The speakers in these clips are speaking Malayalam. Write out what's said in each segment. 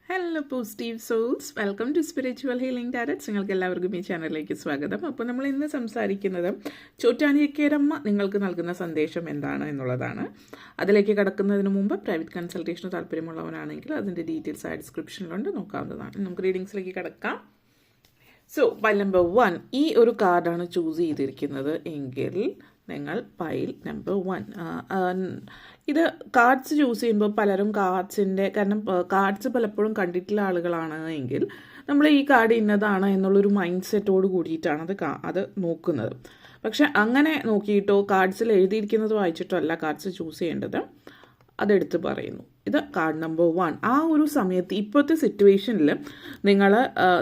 Hello positive souls, welcome to spiritual healing tarots. നിങ്ങൾക്ക് എല്ലാവർക്കും ഈ ചാനലിലേക്ക് സ്വാഗതം. അപ്പോൾ നമ്മൾ ഇന്ന് സംസാരിക്കുന്നത് ചോറ്റാനിക്കരമ്മ നിങ്ങൾക്ക് നൽകുന്ന സന്ദേശം എന്താണ് എന്നുള്ളതാണ്. അതിലേക്ക് കടക്കുന്നതിന് മുമ്പ് പ്രൈവറ്റ് കൺസൾട്ടേഷന് താല്പര്യമുള്ളവനാണെങ്കിൽ അതിൻ്റെ ഡീറ്റെയിൽസ് ആ ഡിസ്ക്രിപ്ഷനിലുണ്ട്, നോക്കാവുന്നതാണ്. നമുക്ക് റീഡിങ്സിലേക്ക് കടക്കാം. സോ പൈൽ നമ്പർ 1, ഈ ഒരു കാർഡാണ് ചൂസ് ചെയ്തിരിക്കുന്നത് എങ്കിൽ നിങ്ങൾ പൈൽ നമ്പർ 1. ഇത് കാർഡ്സ് ചൂസ് ചെയ്യുമ്പോൾ പലരും കാരണം കാർഡ്സ് പലപ്പോഴും കണ്ടിട്ടുള്ള ആളുകളാണ് എങ്കിൽ നമ്മൾ ഈ കാർഡ് ഇന്നതാണ് എന്നുള്ളൊരു മൈൻഡ് സെറ്റോട് കൂടിയിട്ടാണ് അത് നോക്കുന്നത്. പക്ഷെ അങ്ങനെ നോക്കിയിട്ടോ കാർഡ്സിൽ എഴുതിയിരിക്കുന്നത് വായിച്ചിട്ടോ അല്ല കാർഡ്സ് ചൂസ് ചെയ്യേണ്ടത്. അതെടുത്ത് പറയുന്നു. ഇത് കാർഡ് നമ്പർ 1. ആ ഒരു സമയത്ത് ഇപ്പോഴത്തെ സിറ്റുവേഷനിൽ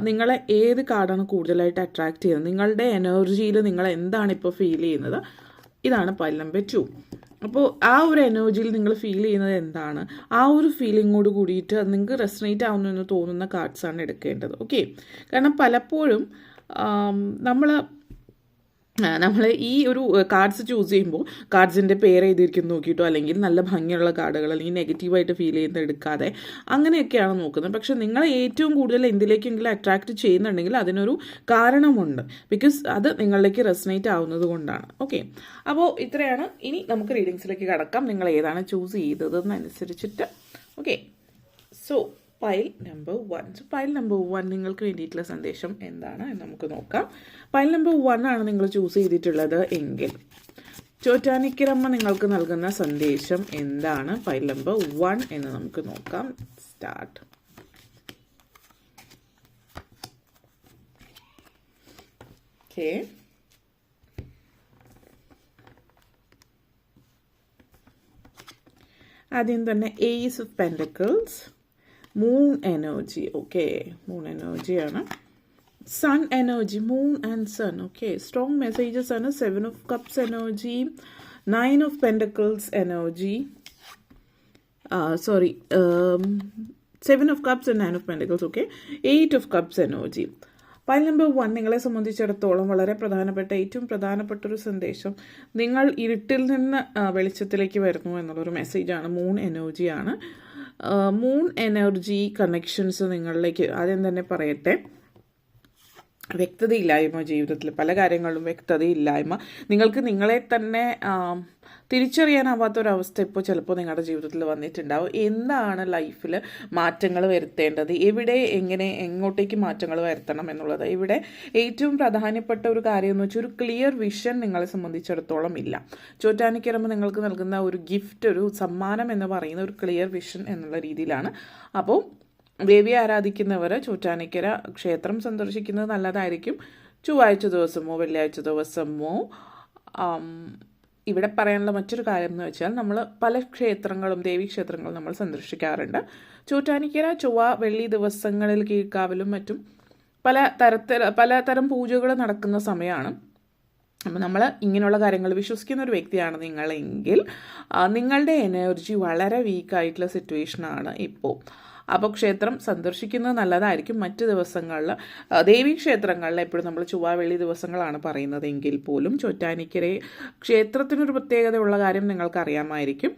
നിങ്ങളെ ഏത് കാർഡാണ് കൂടുതലായിട്ട് അട്രാക്ട് ചെയ്യുന്നത്, നിങ്ങളുടെ എനർജിയിൽ നിങ്ങൾ എന്താണ് ഇപ്പോൾ ഫീൽ ചെയ്യുന്നത്, ഇതാണ് പൈൽ നമ്പർ 2. അപ്പോൾ ആ ഒരു എനർജിയിൽ നിങ്ങൾ ഫീൽ ചെയ്യുന്നത് എന്താണ്, ആ ഒരു ഫീലിങ്ങോട് കൂടിയിട്ട് നിങ്ങൾക്ക് റെസനേറ്റ് ആവുന്നു എന്ന് തോന്നുന്ന കാർഡ്സാണ് എടുക്കേണ്ടത്. ഓക്കെ, കാരണം പലപ്പോഴും നമ്മൾ ഈ ഒരു കാർഡ്സ് ചൂസ് ചെയ്യുമ്പോൾ കാർഡ്സിൻ്റെ പേര് എഴുതിയിരിക്കുന്നു നോക്കിയിട്ടോ അല്ലെങ്കിൽ നല്ല ഭംഗിയുള്ള കാർഡുകൾ അല്ലെങ്കിൽ നെഗറ്റീവായിട്ട് ഫീൽ ചെയ്യുന്നത് എടുക്കാതെ അങ്ങനെയൊക്കെയാണ് നോക്കുന്നത്. പക്ഷേ നിങ്ങൾ ഏറ്റവും കൂടുതൽ എന്തിലേക്കെങ്കിലും അട്രാക്റ്റ് ചെയ്യുന്നുണ്ടെങ്കിൽ അതിനൊരു കാരണമുണ്ട്. ബിക്കോസ് അത് നിങ്ങളിലേക്ക് റെസനേറ്റ് ആവുന്നത് കൊണ്ടാണ്. ഓക്കെ, അപ്പോൾ ഇത്രയാണ്. ഇനി നമുക്ക് റീഡിങ്സിലേക്ക് കടക്കാം. നിങ്ങൾ ഏതാണ് ചൂസ് ചെയ്തതെന്നനുസരിച്ചിട്ട്. Okay, so pile number 1. So pile number 1 നിങ്ങൾക്ക് വേണ്ടിയിട്ടുള്ള സന്ദേശം എന്താണ് എന്ന് നമുക്ക് നോക്കാം. പൈൽ നമ്പർ 1 ആണ് നിങ്ങൾ ചൂസ് ചെയ്തിട്ടുള്ളത് എങ്കിൽ ചോറ്റാനിക്കരമ്മ നിങ്ങൾക്ക് നൽകുന്ന സന്ദേശം എന്താണ്, പൈൽ നമ്പർ 1 എന്ന് നമുക്ക് നോക്കാം. സ്റ്റാർട്ട്. ഓക്കെ, ആദ്യം തന്നെ ace of pentacles, moon energy. Okay, moon എനർജിയാണ്. Sun energy, moon and sun. Okay, strong messages ആണ്. 7 of cups energy, 9 of pentacles energy. 7 of cups and 9 of pentacles. Okay, 8 of cups energy. Pile number 1 നിങ്ങളെ സംബന്ധിച്ചിടത്തോളം വളരെ ഏറ്റവും പ്രധാനപ്പെട്ട ഒരു സന്ദേശം, നിങ്ങൾ ഇരുട്ടിൽ നിന്ന് വെളിച്ചത്തിലേക്ക് വരുന്നു എന്നുള്ളൊരു മെസ്സേജാണ്. മൂൺ എനർജിയാണ്. മൂൺ എനർജി കണക്ഷൻസ് നിങ്ങളിലേക്ക് ആദ്യം തന്നെ പറയട്ടെ. വ്യക്തതയില്ലായ്മ, ജീവിതത്തിൽ പല കാര്യങ്ങളിലും വ്യക്തതയില്ലായ്മ, നിങ്ങൾക്ക് നിങ്ങളെ തന്നെ തിരിച്ചറിയാനാവാത്തൊരവസ്ഥ ഇപ്പോൾ ചിലപ്പോൾ നിങ്ങളുടെ ജീവിതത്തിൽ വന്നിട്ടുണ്ടാവും. എന്താണ് ലൈഫിൽ മാറ്റങ്ങൾ വരുത്തേണ്ടത്, എങ്ങോട്ടേക്ക് മാറ്റങ്ങൾ വരുത്തണം എന്നുള്ളത്. ഇവിടെ ഏറ്റവും പ്രധാനപ്പെട്ട ഒരു കാര്യം എന്ന് വെച്ചാൽ ഒരു ക്ലിയർ വിഷൻ നിങ്ങളെ സംബന്ധിച്ചിടത്തോളം ഇല്ല. ചോറ്റാനിക്കരമ്മ നിങ്ങൾക്ക് നൽകുന്ന ഒരു ഗിഫ്റ്റ്, ഒരു സമ്മാനം എന്ന് പറയുന്ന ഒരു ക്ലിയർ വിഷൻ എന്നുള്ള രീതിയിലാണ്. അപ്പോൾ ദേവിയെ ആരാധിക്കുന്നവർ ചോറ്റാനിക്കര ക്ഷേത്രം സന്ദർശിക്കുന്നത് നല്ലതായിരിക്കും. ചൊവ്വാഴ്ച ദിവസമോ വെള്ളിയാഴ്ച ദിവസമോ. ഇവിടെ പറയാനുള്ള മറ്റൊരു കാര്യം എന്ന് വെച്ചാൽ നമ്മൾ പല ക്ഷേത്രങ്ങളും ദേവീക്ഷേത്രങ്ങളും നമ്മൾ സന്ദർശിക്കാറുണ്ട്. ചോറ്റാനിക്കര ചൊവ്വ വെള്ളി ദിവസങ്ങളിൽ കീഴ്ക്കാവിലും മറ്റും പലതരം പൂജകൾ നടക്കുന്ന സമയമാണ്. അപ്പോൾ നമ്മൾ ഇങ്ങനെയുള്ള കാര്യങ്ങൾ വിശ്വസിക്കുന്ന ഒരു വ്യക്തിയാണ് നിങ്ങളെങ്കിൽ നിങ്ങളുടെ എനർജി വളരെ വീക്കായിട്ടുള്ള സിറ്റുവേഷനാണ് ഇപ്പോൾ. അപ്പോൾ ക്ഷേത്രം സന്ദർശിക്കുന്നത് നല്ലതായിരിക്കും. മറ്റ് ദിവസങ്ങളിൽ ദേവീക്ഷേത്രങ്ങളിൽ എപ്പോഴും നമ്മൾ ചൊവ്വ വെള്ളി ദിവസങ്ങളാണ് പറയുന്നത് എങ്കിൽ പോലും ചോറ്റാനിക്കര ക്ഷേത്രത്തിനൊരു പ്രത്യേകതയുള്ള കാര്യം നിങ്ങൾക്കറിയാമായിരിക്കും.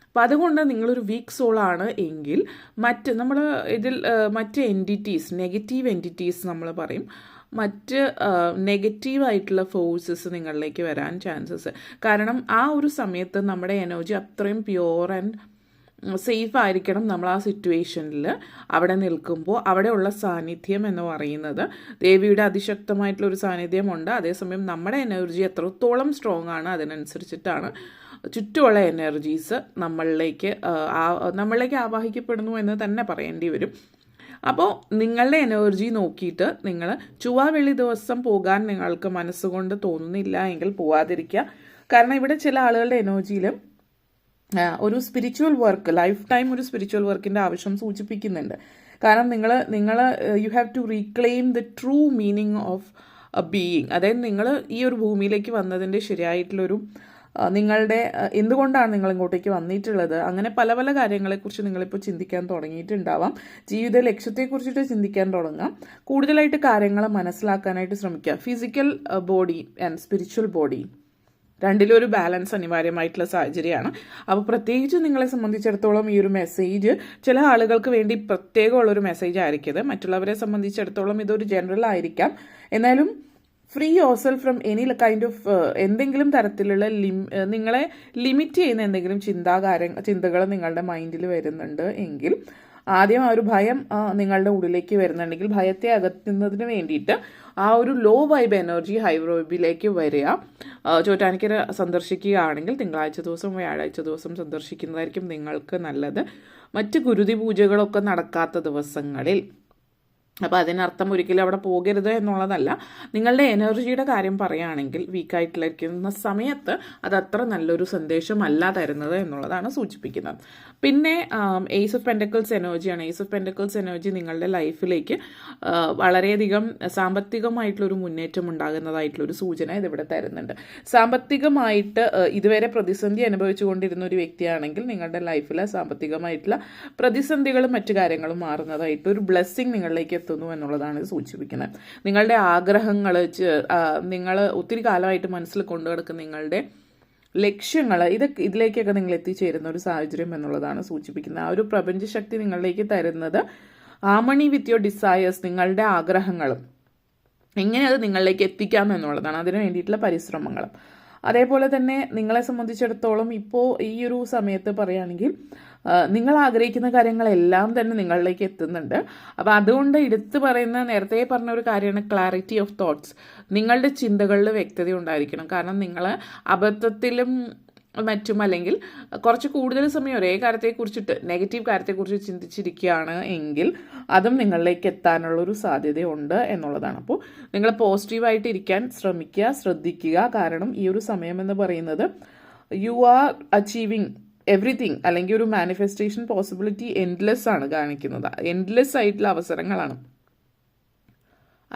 അപ്പോൾ അതുകൊണ്ട് നിങ്ങളൊരു വീക്ക് സോളാണ് എങ്കിൽ മറ്റ് എൻറ്റിറ്റീസ്, നെഗറ്റീവ് എൻറ്റിറ്റീസ് നമ്മൾ പറയും, മറ്റ് നെഗറ്റീവായിട്ടുള്ള ഫോഴ്സസ് നിങ്ങളിലേക്ക് വരാൻ ചാൻസസ്. കാരണം ആ ഒരു സമയത്ത് നമ്മുടെ എനർജി അത്രയും പ്യുവർ ആൻഡ് സേഫ് ആയിരിക്കണം. നമ്മൾ ആ സിറ്റുവേഷനിൽ അവിടെ നിൽക്കുമ്പോൾ അവിടെയുള്ള സാന്നിധ്യം എന്ന് പറയുന്നത് ദേവിയുടെ അതിശക്തമായിട്ടുള്ളൊരു സാന്നിധ്യമുണ്ട്. അതേസമയം നമ്മുടെ എനർജി എത്രത്തോളം സ്ട്രോങ് ആണ് അതിനനുസരിച്ചിട്ടാണ് ചുറ്റുമുള്ള എനർജീസ് നമ്മളിലേക്ക് ആവാഹിക്കപ്പെടുന്നു എന്ന് തന്നെ പറയേണ്ടി വരും. അപ്പോൾ നിങ്ങളുടെ എനർജി നോക്കിയിട്ട് നിങ്ങൾ ചൊവ്വ വെള്ളി ദിവസം പോകാൻ നിങ്ങൾക്ക് മനസ്സുകൊണ്ട് തോന്നുന്നില്ല എങ്കിൽ പോവാതിരിക്കുക. കാരണം ഇവിടെ ചില ആളുകളുടെ എനർജിയിൽ ഒരു സ്പിരിച്വൽ വർക്ക്, ലൈഫ് ടൈം ഒരു സ്പിരിച്വൽ വർക്കിൻ്റെ ആവശ്യം സൂചിപ്പിക്കുന്നുണ്ട്. കാരണം നിങ്ങൾ you have to reclaim the true meaning of a being. അതായത് നിങ്ങൾ ഈ ഒരു ഭൂമിയിലേക്ക് വന്നതിൻ്റെ ശരിയായിട്ടുള്ളൊരു നിങ്ങളുടെ എന്തുകൊണ്ടാണ് നിങ്ങൾ ഇങ്ങോട്ടേക്ക് വന്നിട്ടുള്ളത്, അങ്ങനെ പല പല കാര്യങ്ങളെക്കുറിച്ച് നിങ്ങളിപ്പോൾ ചിന്തിക്കാൻ തുടങ്ങിയിട്ടുണ്ടാവാം. ജീവിത ലക്ഷ്യത്തെക്കുറിച്ചിട്ട് ചിന്തിക്കാൻ തുടങ്ങാം. കൂടുതലായിട്ട് കാര്യങ്ങൾ മനസ്സിലാക്കാനായിട്ട് ശ്രമിക്കുക. Physical body and spiritual body രണ്ടിലും ഒരു ബാലൻസ് അനിവാര്യമായിട്ടുള്ള സാഹചര്യമാണ്. അപ്പോൾ പ്രത്യേകിച്ച് നിങ്ങളെ സംബന്ധിച്ചിടത്തോളം ഈ ഒരു മെസ്സേജ് ചില ആളുകൾക്ക് വേണ്ടി പ്രത്യേകമുള്ളൊരു മെസ്സേജ് ആയിരിക്കും. മറ്റുള്ളവരെ സംബന്ധിച്ചിടത്തോളം ഇതൊരു ജനറൽ ആയിരിക്കാം. എന്നാലും free yourself from any kind of എന്തെങ്കിലും തരത്തിലുള്ള നിങ്ങളെ ലിമിറ്റ് ചെയ്യുന്ന എന്തെങ്കിലും ചിന്തകൾ നിങ്ങളുടെ മൈൻഡിൽ വരുന്നുണ്ട് എങ്കിൽ ആദ്യം ആ ഒരു ഭയം നിങ്ങളുടെ ഉള്ളിലേക്ക് വരുന്നുണ്ടെങ്കിൽ ഭയത്തെ അകറ്റുന്നതിന് വേണ്ടിയിട്ട് ആ ഒരു ലോ വൈബ് എനർജി ഹൈ വൈബിലേക്ക് വരിക. ചോറ്റാനിക്കര സന്ദർശിക്കുകയാണെങ്കിൽ തിങ്കളാഴ്ച ദിവസം വ്യാഴാഴ്ച ദിവസം സന്ദർശിക്കുന്നതായിരിക്കും നിങ്ങൾക്ക് നല്ലത്. മറ്റ് ഗുരുതി പൂജകളൊക്കെ നടക്കാത്ത ദിവസങ്ങളിൽ. അപ്പോൾ അതിനർത്ഥം ഒരിക്കലും അവിടെ പോകരുത് എന്നുള്ളതല്ല. നിങ്ങളുടെ എനർജിയുടെ കാര്യം പറയുകയാണെങ്കിൽ വീക്കായിട്ടിരിക്കുന്ന സമയത്ത് അത് അത്ര നല്ലൊരു സന്ദേശമല്ല തരുന്നത് എന്നുള്ളതാണ് സൂചിപ്പിക്കുന്നത്. പിന്നെ ഏസ് ഓഫ് പെൻറ്റക്കിൾസ് എനർജിയാണ്. ഏസ് ഓഫ് പെൻറ്റക്കിൾസ് എനർജി നിങ്ങളുടെ ലൈഫിലേക്ക് വളരെയധികം സാമ്പത്തികമായിട്ടുള്ളൊരു മുന്നേറ്റം ഉണ്ടാകുന്നതായിട്ടുള്ളൊരു സൂചന ഇതിവിടെ തരുന്നുണ്ട്. സാമ്പത്തികമായിട്ട് ഇതുവരെ പ്രതിസന്ധി അനുഭവിച്ചുകൊണ്ടിരുന്ന ഒരു വ്യക്തിയാണെങ്കിൽ നിങ്ങളുടെ ലൈഫിൽ സാമ്പത്തികമായിട്ടുള്ള പ്രതിസന്ധികളും മറ്റു കാര്യങ്ങളും മാറുന്നതായിട്ട് ഒരു ബ്ലെസ്സിങ് നിങ്ങളിലേക്ക് എത്തുന്നു എന്നുള്ളതാണ് ഇത് സൂചിപ്പിക്കുന്നത്. നിങ്ങളുടെ ആഗ്രഹങ്ങൾ, നിങ്ങൾ ഒത്തിരി കാലമായിട്ട് മനസ്സിൽ കൊണ്ടു നടക്കുന്ന നിങ്ങളുടെ ലക്ഷ്യങ്ങൾ, ഇതിലേക്കൊക്കെ നിങ്ങൾ എത്തിച്ചേരുന്ന ഒരു സാഹചര്യം എന്നുള്ളതാണ് സൂചിപ്പിക്കുന്നത്. ആ ഒരു പ്രപഞ്ചശക്തി നിങ്ങളിലേക്ക് തരുന്നത് ഹാർമണി വിത്ത് യുവർ ഡിസയേഴ്സ്, നിങ്ങളുടെ ആഗ്രഹങ്ങളും എങ്ങനെ അത് നിങ്ങളിലേക്ക് എത്തിക്കാം എന്നുള്ളതാണ്. അതിനു വേണ്ടിയിട്ടുള്ള പരിശ്രമങ്ങളും. അതേപോലെ തന്നെ നിങ്ങളെ സംബന്ധിച്ചിടത്തോളം ഇപ്പോൾ ഈ ഒരു സമയത്ത് പറയുകയാണെങ്കിൽ നിങ്ങൾ ആഗ്രഹിക്കുന്ന കാര്യങ്ങളെല്ലാം തന്നെ നിങ്ങളിലേക്ക് എത്തുന്നുണ്ട്. അപ്പോൾ അതുകൊണ്ട് എടുത്തു പറയുന്ന നേരത്തെ പറഞ്ഞ ഒരു കാര്യമാണ് ക്ലാരിറ്റി ഓഫ് തോട്ട്സ്. നിങ്ങളുടെ ചിന്തകളിൽ വ്യക്തത ഉണ്ടായിരിക്കണം. കാരണം നിങ്ങൾ അബദ്ധത്തിലും മറ്റും അല്ലെങ്കിൽ കുറച്ച് കൂടുതൽ സമയം ഒരേ കാര്യത്തെക്കുറിച്ചിട്ട് നെഗറ്റീവ് കാര്യത്തെക്കുറിച്ച് ചിന്തിച്ചിരിക്കുകയാണ് എങ്കിൽ അതും നിങ്ങളിലേക്ക് എത്താനുള്ളൊരു സാധ്യതയുണ്ട് എന്നുള്ളതാണ്. അപ്പോൾ നിങ്ങൾ പോസിറ്റീവായിട്ട് ഇരിക്കാൻ ശ്രദ്ധിക്കുക. കാരണം ഈ ഒരു സമയം എന്ന് പറയുന്നത് യു ആർ അച്ചീവിങ് എവറിത്തിങ്, അല്ലെങ്കിൽ ഒരു മാനിഫെസ്റ്റേഷൻ പോസിബിലിറ്റി എൻഡ്ലെസ് ആണ് കാണിക്കുന്നത്. എൻഡ്ലെസ് ആയിട്ടുള്ള അവസരങ്ങളാണ്.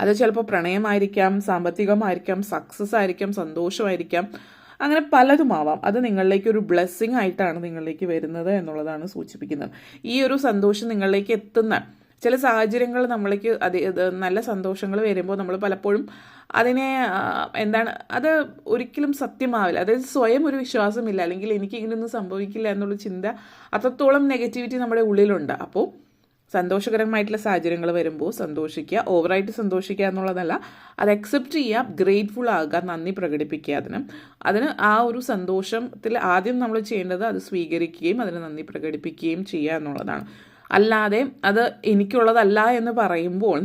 അത് ചിലപ്പോൾ പ്രണയമായിരിക്കാം, സാമ്പത്തികമായിരിക്കാം, സക്സസ് ആയിരിക്കാം, സന്തോഷമായിരിക്കാം, അങ്ങനെ പലതുമാവാം. അത് നിങ്ങളിലേക്ക് ഒരു ബ്ലെസ്സിങ് ആയിട്ടാണ് നിങ്ങളിലേക്ക് വരുന്നത് എന്നുള്ളതാണ് സൂചിപ്പിക്കുന്നത്. ഈ ഒരു സന്തോഷം നിങ്ങളിലേക്ക് എത്തുന്ന ചില സാഹചര്യങ്ങൾ നമ്മൾക്ക് നല്ല സന്തോഷങ്ങൾ വരുമ്പോൾ നമ്മൾ പലപ്പോഴും അതിനെ അത് ഒരിക്കലും സത്യമാവില്ല. അതായത് സ്വയം ഒരു വിശ്വാസമില്ല, അല്ലെങ്കിൽ എനിക്ക് ഇങ്ങനെയൊന്നും സംഭവിക്കില്ല എന്നുള്ള ചിന്ത, അത്രത്തോളം നെഗറ്റിവിറ്റി നമ്മുടെ ഉള്ളിലുണ്ട്. അപ്പോൾ സന്തോഷകരമായിട്ടുള്ള സാഹചര്യങ്ങൾ വരുമ്പോൾ സന്തോഷിക്കുക. ഓവറായിട്ട് സന്തോഷിക്കുക എന്നുള്ളതല്ല, അത് അക്സെപ്റ്റ് ചെയ്യുക, ഗ്രേറ്റ്ഫുൾ ആകുക, നന്ദി പ്രകടിപ്പിക്കുക. അതിന് ആ ഒരു സന്തോഷത്തിൽ ആദ്യം നമ്മൾ ചെയ്യേണ്ടത് അത് സ്വീകരിക്കുകയും അതിന് നന്ദി പ്രകടിപ്പിക്കുകയും ചെയ്യുക എന്നുള്ളതാണ്. അല്ലാതെ അത് എനിക്കുള്ളതല്ല എന്ന് പറയുമ്പോൾ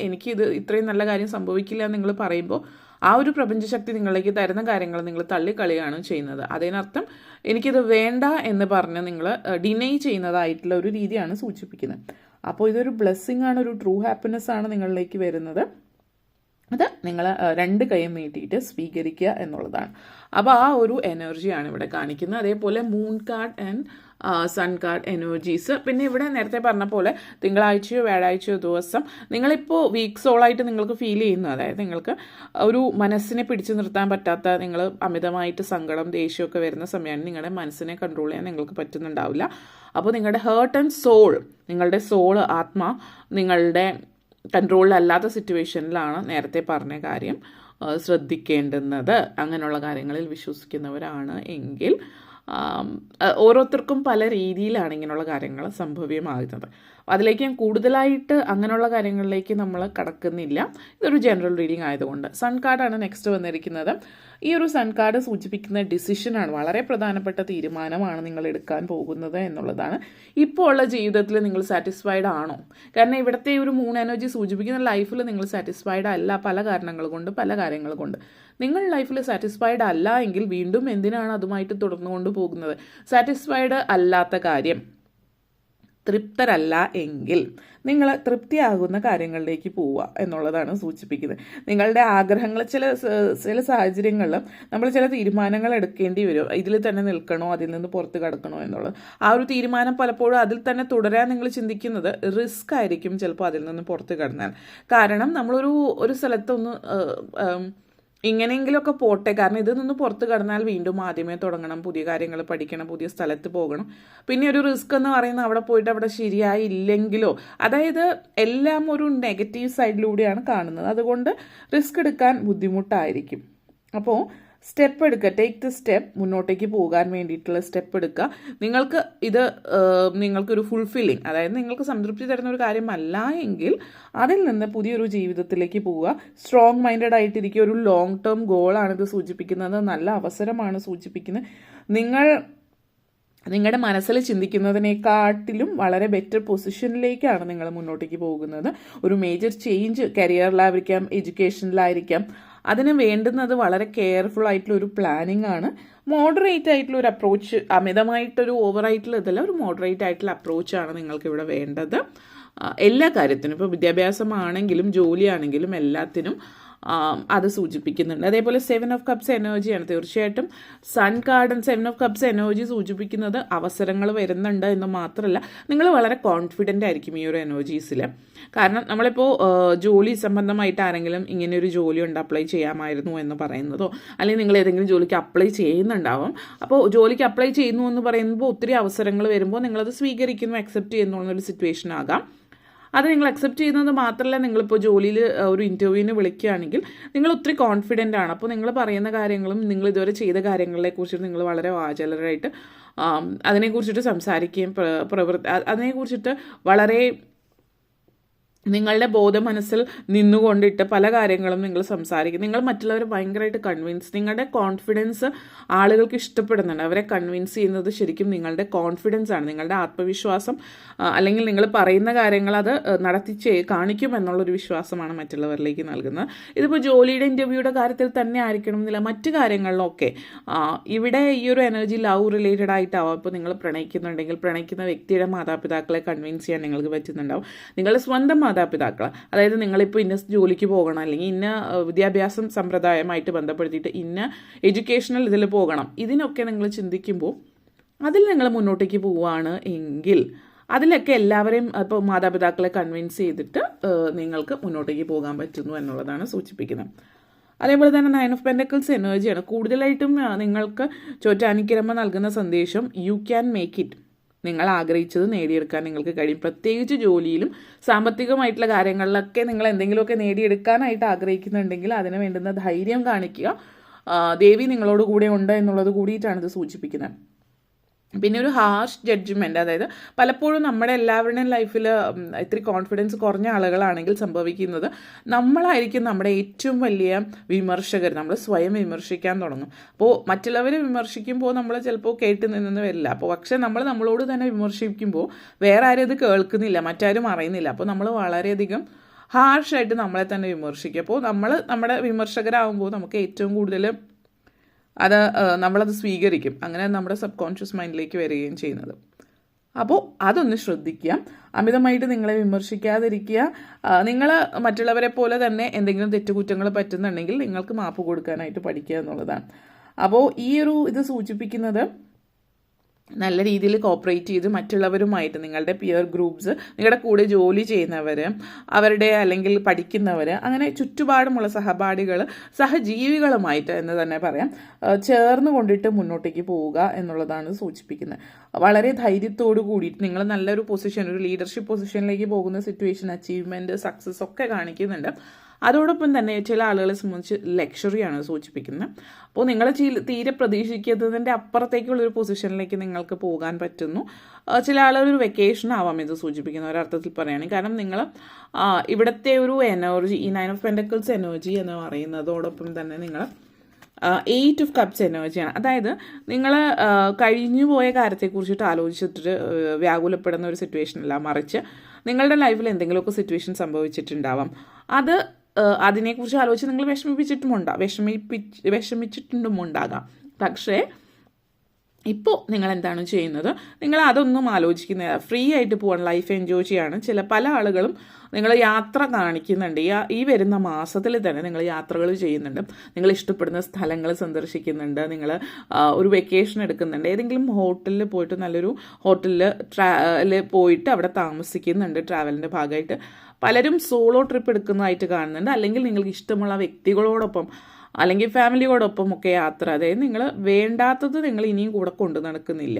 എനിക്ക് ഇത്രയും നല്ല കാര്യം സംഭവിക്കില്ല എന്ന് നിങ്ങൾ പറയുമ്പോൾ ആ ഒരു പ്രപഞ്ചശക്തി നിങ്ങളിലേക്ക് തരുന്ന കാര്യങ്ങൾ നിങ്ങൾ തള്ളിക്കളിയാണ് ചെയ്യുന്നത്. അതിനർത്ഥം എനിക്കിത് വേണ്ട എന്ന് പറഞ്ഞ് നിങ്ങൾ ഡിനൈ ചെയ്യുന്നതായിട്ടുള്ള ഒരു രീതിയാണ് സൂചിപ്പിക്കുന്നത്. അപ്പോൾ ഇതൊരു ബ്ലെസ്സിങ് ആണ്, ഒരു ട്രൂ ഹാപ്പിനെസ് ആണ് നിങ്ങളിലേക്ക് വരുന്നത്. അത് നിങ്ങൾ രണ്ട് കൈയും നീട്ടിയിട്ട് സ്വീകരിക്കുക എന്നുള്ളതാണ്. അപ്പോൾ ആ ഒരു എനർജിയാണ് ഇവിടെ കാണിക്കുന്നത്. അതേപോലെ moon card and sun card energies. പിന്നെ ഇവിടെ നേരത്തെ പറഞ്ഞ പോലെ തിങ്കളാഴ്ചയോ വ്യാഴാഴ്ചയോ ദിവസം നിങ്ങളിപ്പോൾ വീക്സോളായിട്ട് നിങ്ങൾക്ക് ഫീൽ ചെയ്യുന്നു, അതായത് നിങ്ങൾക്ക് ഒരു മനസ്സിനെ പിടിച്ചു നിർത്താൻ പറ്റാത്ത, നിങ്ങൾ അമിതമായിട്ട് സങ്കടം ദേഷ്യമൊക്കെ വരുന്ന സമയമാണ്. നിങ്ങളുടെ മനസ്സിനെ കൺട്രോൾ ചെയ്യാൻ നിങ്ങൾക്ക് പറ്റുന്നുണ്ടാവില്ല. അപ്പോൾ നിങ്ങളുടെ ഹേർട്ട് ആൻഡ് സോൾ, നിങ്ങളുടെ സോൾ, ആത്മാ നിങ്ങളുടെ കൺട്രോളിലല്ലാത്ത സിറ്റുവേഷനിലാണ് നേരത്തെ പറഞ്ഞ കാര്യം ശ്രദ്ധിക്കേണ്ടുന്നത്. അങ്ങനെയുള്ള കാര്യങ്ങളിൽ വിശ്വസിക്കുന്നവരാണ് എങ്കിൽ ഓരോരുത്തർക്കും പല രീതിയിലാണ് ഇങ്ങനെയുള്ള കാര്യങ്ങൾ സംഭവ്യമാകുന്നത്. അതിലേക്ക് ഞാൻ കൂടുതലായിട്ട് അങ്ങനെയുള്ള കാര്യങ്ങളിലേക്ക് നമ്മൾ കടക്കുന്നില്ല. ഇതൊരു ജനറൽ റീഡിംഗ് ആയതുകൊണ്ട്. സൺ കാർഡാണ് നെക്സ്റ്റ് വന്നിരിക്കുന്നത്. ഈ ഒരു സൺ കാർഡ് സൂചിപ്പിക്കുന്ന ഡിസിഷനാണ്, വളരെ പ്രധാനപ്പെട്ട തീരുമാനമാണ് നിങ്ങൾ എടുക്കാൻ പോകുന്നത് എന്നുള്ളതാണ്. ഇപ്പോൾ ഉള്ള ജീവിതത്തിൽ നിങ്ങൾ സാറ്റിസ്ഫൈഡ് ആണോ? കാരണം ഇവിടുത്തെ ഒരു മൂൺ എനർജി സൂചിപ്പിക്കുന്ന ലൈഫിൽ നിങ്ങൾ സാറ്റിസ്ഫൈഡ് അല്ല, പല കാരണങ്ങൾ കൊണ്ട്, പല കാര്യങ്ങൾ കൊണ്ട്. നിങ്ങൾ ലൈഫിൽ സാറ്റിസ്ഫൈഡ് അല്ല എങ്കിൽ വീണ്ടും എന്തിനാണ് അതുമായിട്ട് തുടർന്നുകൊണ്ട് പോകുന്നത്? സാറ്റിസ്ഫൈഡ് അല്ലാത്ത കാര്യം, തൃപ്തരല്ല എങ്കിൽ നിങ്ങൾ തൃപ്തിയാകുന്ന കാര്യങ്ങളിലേക്ക് പോവുക എന്നുള്ളതാണ് സൂചിപ്പിക്കുന്നത്. നിങ്ങളുടെ ആഗ്രഹങ്ങൾ, ചില സാഹചര്യങ്ങളിൽ നമ്മൾ ചില തീരുമാനങ്ങൾ എടുക്കേണ്ടി വരും. ഇതിൽ തന്നെ നിൽക്കണോ, അതിൽ നിന്ന് പുറത്ത് കടക്കണോ എന്നുള്ളത്. ആ ഒരു തീരുമാനം പലപ്പോഴും അതിൽ തന്നെ തുടരാൻ നിങ്ങൾ ചിന്തിക്കുന്നത് റിസ്ക് ആയിരിക്കും ചിലപ്പോൾ അതിൽ നിന്ന് പുറത്ത് കടന്നാൽ. കാരണം നമ്മളൊരു സ്ഥലത്തൊന്ന് ഇങ്ങനെയെങ്കിലുമൊക്കെ പോട്ടെ, കാരണം ഇതിൽ നിന്ന് പുറത്ത് കടന്നാൽ വീണ്ടും ആദ്യമേ തുടങ്ങണം, പുതിയ കാര്യങ്ങൾ പഠിക്കണം, പുതിയ സ്ഥലത്ത് പോകണം. പിന്നെ ഒരു റിസ്ക് എന്ന് പറയുന്നത് അവിടെ പോയിട്ട് അവിടെ ശരിയായില്ലെങ്കിലോ, അതായത് എല്ലാം ഒരു നെഗറ്റീവ് സൈഡിലൂടെയാണ് കാണുന്നത്. അതുകൊണ്ട് റിസ്ക് എടുക്കാൻ ബുദ്ധിമുട്ടായിരിക്കും. അപ്പോൾ സ്റ്റെപ്പ് എടുക്കുക, ടേക്ക് ദ സ്റ്റെപ്പ്, മുന്നോട്ടേക്ക് പോകാൻ വേണ്ടിയിട്ടുള്ള സ്റ്റെപ്പ് എടുക്കുക. നിങ്ങൾക്കൊരു ഫുൾഫില്ലിങ്, അതായത് നിങ്ങൾക്ക് സംതൃപ്തി തരുന്ന ഒരു കാര്യമല്ല എങ്കിൽ അതിൽ നിന്ന് പുതിയൊരു ജീവിതത്തിലേക്ക് പോവുക. സ്ട്രോങ് മൈൻഡഡ് ആയിട്ടിരിക്കുക. ഒരു ലോങ് ടേം ഗോളാണിത് സൂചിപ്പിക്കുന്നത്, നല്ല അവസരമാണ് സൂചിപ്പിക്കുന്നത്. നിങ്ങളുടെ മനസ്സിൽ ചിന്തിക്കുന്നതിനെക്കാട്ടിലും വളരെ ബെറ്റർ പൊസിഷനിലേക്കാണ് നിങ്ങൾ മുന്നോട്ടേക്ക് പോകുന്നത്. ഒരു മേജർ ചേഞ്ച് കരിയറിലായിരിക്കാം, എഡ്യൂക്കേഷനിലായിരിക്കാം. അതിന് വേണ്ടുന്നത് വളരെ കെയർഫുൾ ആയിട്ടുള്ള ഒരു പ്ലാനിങ് ആണ്. മോഡറേറ്റ് ആയിട്ടുള്ള ഒരു അപ്രോച്ച്, അമിതമായിട്ടൊരു ഓവറായിട്ടുള്ള ഇതല്ല, ഒരു മോഡറേറ്റ് ആയിട്ടുള്ള അപ്രോച്ചാണ് നിങ്ങൾക്ക് ഇവിടെ വേണ്ടത്. എല്ലാ കാര്യത്തിനും, ഇപ്പോൾ വിദ്യാഭ്യാസമാണെങ്കിലും ജോലിയാണെങ്കിലും എല്ലാത്തിനും അത് സൂചിപ്പിക്കുന്നുണ്ട്. അതേപോലെ 7 ഓഫ് കപ്സ് എനർജിയാണ്. തീർച്ചയായിട്ടും sun card 7 of cups energy സൂചിപ്പിക്കുന്നത് അവസരങ്ങൾ വരുന്നുണ്ട് എന്ന് മാത്രമല്ല, നിങ്ങൾ വളരെ കോൺഫിഡൻ്റ് ആയിരിക്കും ഈ ഒരു എനർജീസിൽ. കാരണം നമ്മളിപ്പോൾ ജോലി സംബന്ധമായിട്ട് ആരെങ്കിലും ഇങ്ങനെയൊരു ജോലി ഉണ്ട്, അപ്ലൈ ചെയ്യാമായിരുന്നു എന്ന് പറയുന്നതോ, അല്ലെങ്കിൽ നിങ്ങൾ ഏതെങ്കിലും ജോലിക്ക് അപ്ലൈ ചെയ്യുന്നുണ്ടാവും. അപ്പോൾ ജോലിക്ക് അപ്ലൈ ചെയ്യുന്നു എന്ന് പറയുമ്പോൾ ഒത്തിരി അവസരങ്ങൾ വരുമ്പോൾ നിങ്ങളത് സ്വീകരിക്കുന്നു, അക്സെപ്റ്റ് ചെയ്യുന്നു എന്നൊരു സിറ്റുവേഷൻ ആകാം. അത് നിങ്ങൾ അക്സെപ്റ്റ് ചെയ്യുന്നത് മാത്രമല്ല, നിങ്ങളിപ്പോൾ ജോലിയിൽ ഒരു ഇൻ്റർവ്യൂവിന് വിളിക്കുകയാണെങ്കിൽ നിങ്ങൾ ഒത്തിരി കോൺഫിഡൻ്റ് ആണ്. അപ്പോൾ നിങ്ങൾ പറയുന്ന കാര്യങ്ങളും നിങ്ങൾ ഇതുവരെ ചെയ്ത കാര്യങ്ങളെക്കുറിച്ചിട്ട് നിങ്ങൾ വളരെ വാചാലരായിട്ട് അതിനെക്കുറിച്ചിട്ട് സംസാരിക്കുകയും അതിനെക്കുറിച്ചിട്ട് വളരെ നിങ്ങളുടെ ബോധമനസ്സിൽ നിന്നുകൊണ്ടിട്ട് പല കാര്യങ്ങളും നിങ്ങൾ സംസാരിക്കും. നിങ്ങൾ മറ്റുള്ളവരെ ഭയങ്കരമായിട്ട് കൺവിൻസ്, നിങ്ങളുടെ കോൺഫിഡൻസ് ആളുകൾക്ക് ഇഷ്ടപ്പെടുന്നുണ്ട്. അവരെ കൺവിൻസ് ചെയ്യുന്നത് ശരിക്കും നിങ്ങളുടെ കോൺഫിഡൻസ് ആണ്, നിങ്ങളുടെ ആത്മവിശ്വാസം, അല്ലെങ്കിൽ നിങ്ങൾ പറയുന്ന കാര്യങ്ങൾ അത് കാണിക്കും എന്നുള്ളൊരു വിശ്വാസമാണ് മറ്റുള്ളവരിലേക്ക് നൽകുന്നത്. ഇതിപ്പോൾ ജോലിയുടെ ഇൻ്റർവ്യൂയുടെ കാര്യത്തിൽ തന്നെ ആയിരിക്കണം എന്നില്ല, മറ്റു കാര്യങ്ങളിലൊക്കെ ഇവിടെ ഈ ഒരു എനർജി ലവ് റിലേറ്റഡ് ആയിട്ടാവും. ഇപ്പോൾ നിങ്ങൾ പ്രണയിക്കുന്നുണ്ടെങ്കിൽ പ്രണയിക്കുന്ന വ്യക്തിയുടെ മാതാപിതാക്കളെ കൺവിൻസ് ചെയ്യാൻ നിങ്ങൾക്ക് പറ്റുന്നുണ്ടാവും. നിങ്ങളുടെ സ്വന്തം മാതാപിതാക്കൾ, അതായത് നിങ്ങളിപ്പോൾ ഇന്ന ജോലിക്ക് പോകണം, അല്ലെങ്കിൽ ഇന്ന വിദ്യാഭ്യാസം സമ്പ്രദായമായിട്ട് ബന്ധപ്പെടുത്തിയിട്ട് ഇന്ന എഡ്യൂക്കേഷണൽ ഇതിൽ പോകണം, ഇതിനൊക്കെ നിങ്ങൾ ചിന്തിക്കുമ്പോൾ അതിൽ നിങ്ങൾ മുന്നോട്ടേക്ക് പോവുകയാണ് എങ്കിൽ അതിലൊക്കെ എല്ലാവരെയും ഇപ്പോൾ മാതാപിതാക്കളെ കൺവിൻസ് ചെയ്തിട്ട് നിങ്ങൾക്ക് മുന്നോട്ടേക്ക് പോകാൻ പറ്റുന്നു എന്നുള്ളതാണ് സൂചിപ്പിക്കുന്നത്. അതേപോലെ തന്നെ 9 ഓഫ് പെൻറ്റക്കിൾസ് എനർജിയാണ്. കൂടുതലായിട്ടും നിങ്ങൾക്ക് ചോറ്റാനിക്കരമ്മ നൽകുന്ന സന്ദേശം യു ക്യാൻ മേക്ക് ഇറ്റ്. നിങ്ങൾ ആഗ്രഹിച്ചത് നേടിയെടുക്കാൻ നിങ്ങൾക്ക് കഴിയും. പ്രത്യേകിച്ച് ജോലിയിലും സാമ്പത്തികമായിട്ടുള്ള കാര്യങ്ങളിലൊക്കെ നിങ്ങൾ എന്തെങ്കിലുമൊക്കെ നേടിയെടുക്കാനായിട്ട് ആഗ്രഹിക്കുന്നുണ്ടെങ്കിൽ അതിന് വേണ്ടുന്ന ധൈര്യം കാണിക്കുക. ദേവി നിങ്ങളോട് കൂടെ ഉണ്ട് എന്നുള്ളത് കൂടിയിട്ടാണ് ഇത് സൂചിപ്പിക്കുന്നത്. പിന്നെ ഒരു ഹാർഷ് ജഡ്ജ്മെൻറ്റ്, അതായത് പലപ്പോഴും നമ്മുടെ എല്ലാവരുടെയും ലൈഫിൽ ഇത്തിരി കോൺഫിഡൻസ് കുറഞ്ഞ ആളുകളാണെങ്കിൽ സംഭവിക്കുന്നത് നമ്മളായിരിക്കും നമ്മുടെ ഏറ്റവും വലിയ വിമർശകർ. നമ്മൾ സ്വയം വിമർശിക്കാൻ തുടങ്ങും. അപ്പോൾ മറ്റുള്ളവരെ വിമർശിക്കുമ്പോൾ നമ്മൾ ചിലപ്പോൾ കേട്ട് നിന്ന് വരില്ല. അപ്പോൾ പക്ഷേ നമ്മളോട് തന്നെ വിമർശിക്കുമ്പോൾ വേറെ ആരും ഇത് കേൾക്കുന്നില്ല, മറ്റാരും അറിയുന്നില്ല. അപ്പോൾ നമ്മൾ വളരെയധികം ഹാർഷായിട്ട് നമ്മളെ തന്നെ വിമർശിക്കും. അപ്പോൾ നമ്മുടെ വിമർശകരാകുമ്പോൾ നമുക്ക് ഏറ്റവും കൂടുതൽ നമ്മളത് സ്വീകരിക്കും. അങ്ങനെ നമ്മുടെ സബ് കോൺഷ്യസ് മൈൻഡിലേക്ക് വരികയും ചെയ്യുന്നത്. അപ്പോൾ അതൊന്ന് ശ്രദ്ധിക്കുക. അമിതമായിട്ട് നിങ്ങളെ വിമർശിക്കാതിരിക്കുക. നിങ്ങൾ മറ്റുള്ളവരെ പോലെ തന്നെ എന്തെങ്കിലും തെറ്റുകുറ്റങ്ങൾ പറ്റുന്നുണ്ടെങ്കിൽ നിങ്ങൾക്ക് മാപ്പ് കൊടുക്കാനായിട്ട് പഠിക്കുക എന്നുള്ളതാണ്. അപ്പോൾ ഈ ഇത് സൂചിപ്പിക്കുന്നത് നല്ല രീതിയിൽ കോപ്പറേറ്റ് ചെയ്ത് മറ്റുള്ളവരുമായിട്ട്, നിങ്ങളുടെ പിയർ ഗ്രൂപ്പ്സ്, നിങ്ങളുടെ കൂടെ ജോലി ചെയ്യുന്നവർ, അവരുടെ അല്ലെങ്കിൽ പഠിക്കുന്നവർ, അങ്ങനെ ചുറ്റുപാടുമുള്ള സഹപാഠികൾ, സഹജീവികളുമായിട്ട് എന്ന് തന്നെ പറയാം, ചേർന്ന് കൊണ്ടിട്ട് മുന്നോട്ടേക്ക് പോവുക എന്നുള്ളതാണ് സൂചിപ്പിക്കുന്നത്. വളരെ ധൈര്യത്തോടു കൂടിയിട്ട് നിങ്ങൾ നല്ലൊരു പൊസിഷൻ, ഒരു ലീഡർഷിപ്പ് പൊസിഷനിലേക്ക് പോകുന്ന സിറ്റുവേഷൻ, അച്ചീവ്മെൻറ്റ്, സക്സസ് ഒക്കെ കാണിക്കുന്നുണ്ട്. അതോടൊപ്പം തന്നെ ചില ആളുകളെ സംബന്ധിച്ച് ലക്ഷറിയാണ് സൂചിപ്പിക്കുന്നത്. അപ്പോൾ നിങ്ങൾ തീരെ പ്രതീക്ഷിക്കുന്നതിൻ്റെ അപ്പുറത്തേക്കുള്ളൊരു പൊസിഷനിലേക്ക് നിങ്ങൾക്ക് പോകാൻ പറ്റുന്നു. ചില ആളുകൾ വെക്കേഷൻ ആവാം ഇത് സൂചിപ്പിക്കുന്ന ഒരർത്ഥത്തിൽ പറയുകയാണെങ്കിൽ. കാരണം നിങ്ങൾ ഇവിടുത്തെ ഒരു എനർജി, ഈ 9 ഓഫ് പെൻറ്റക്കിൾസ് എനർജി എന്ന് പറയുന്നതോടൊപ്പം തന്നെ നിങ്ങൾ 8 ഓഫ് കപ്സ് എനർജിയാണ്. അതായത് നിങ്ങൾ കഴിഞ്ഞു പോയ കാര്യത്തെക്കുറിച്ചിട്ട് ആലോചിച്ചിട്ട് വ്യാകുലപ്പെടുന്ന ഒരു സിറ്റുവേഷൻ അല്ല, മറിച്ച് നിങ്ങളുടെ ലൈഫിൽ എന്തെങ്കിലുമൊക്കെ സിറ്റുവേഷൻ സംഭവിച്ചിട്ടുണ്ടാവാം. അതിനെക്കുറിച്ച് ആലോചിച്ച് നിങ്ങൾ വിഷമിച്ചിട്ടുണ്ടാകാം. പക്ഷേ ഇപ്പോൾ നിങ്ങൾ എന്താണ് ചെയ്യുന്നത്? നിങ്ങൾ അതൊന്നും ആലോചിക്കുന്നില്ല, ഫ്രീ ആയിട്ട് പോവാണ്, ലൈഫ് എൻജോയ് ചെയ്യാണ്. പല ആളുകളും നിങ്ങൾ യാത്ര കാണിക്കുന്നുണ്ട്. ഈ വരുന്ന മാസത്തിൽ തന്നെ നിങ്ങൾ യാത്രകൾ ചെയ്യുന്നുണ്ട്, നിങ്ങൾ ഇഷ്ടപ്പെടുന്ന സ്ഥലങ്ങൾ സന്ദർശിക്കുന്നുണ്ട്, നിങ്ങൾ ഒരു വെക്കേഷൻ എടുക്കുന്നുണ്ട്, ഏതെങ്കിലും ഹോട്ടലിൽ പോയിട്ട് നല്ലൊരു ഹോട്ടലിൽ പോയിട്ട് അവിടെ താമസിക്കുന്നുണ്ട്. ട്രാവലിൻ്റെ ഭാഗമായിട്ട് പലരും സോളോ ട്രിപ്പ് എടുക്കുന്നതായിട്ട് കാണുന്നുണ്ട്. അല്ലെങ്കിൽ നിങ്ങൾക്ക് ഇഷ്ടമുള്ള വ്യക്തികളോടൊപ്പം അല്ലെങ്കിൽ ഫാമിലിയോടൊപ്പം ഒക്കെ യാത്ര. അതായത് നിങ്ങൾ വേണ്ടാത്തത് നിങ്ങൾ ഇനിയും കൂടെ കൊണ്ടു നടക്കുന്നില്ല.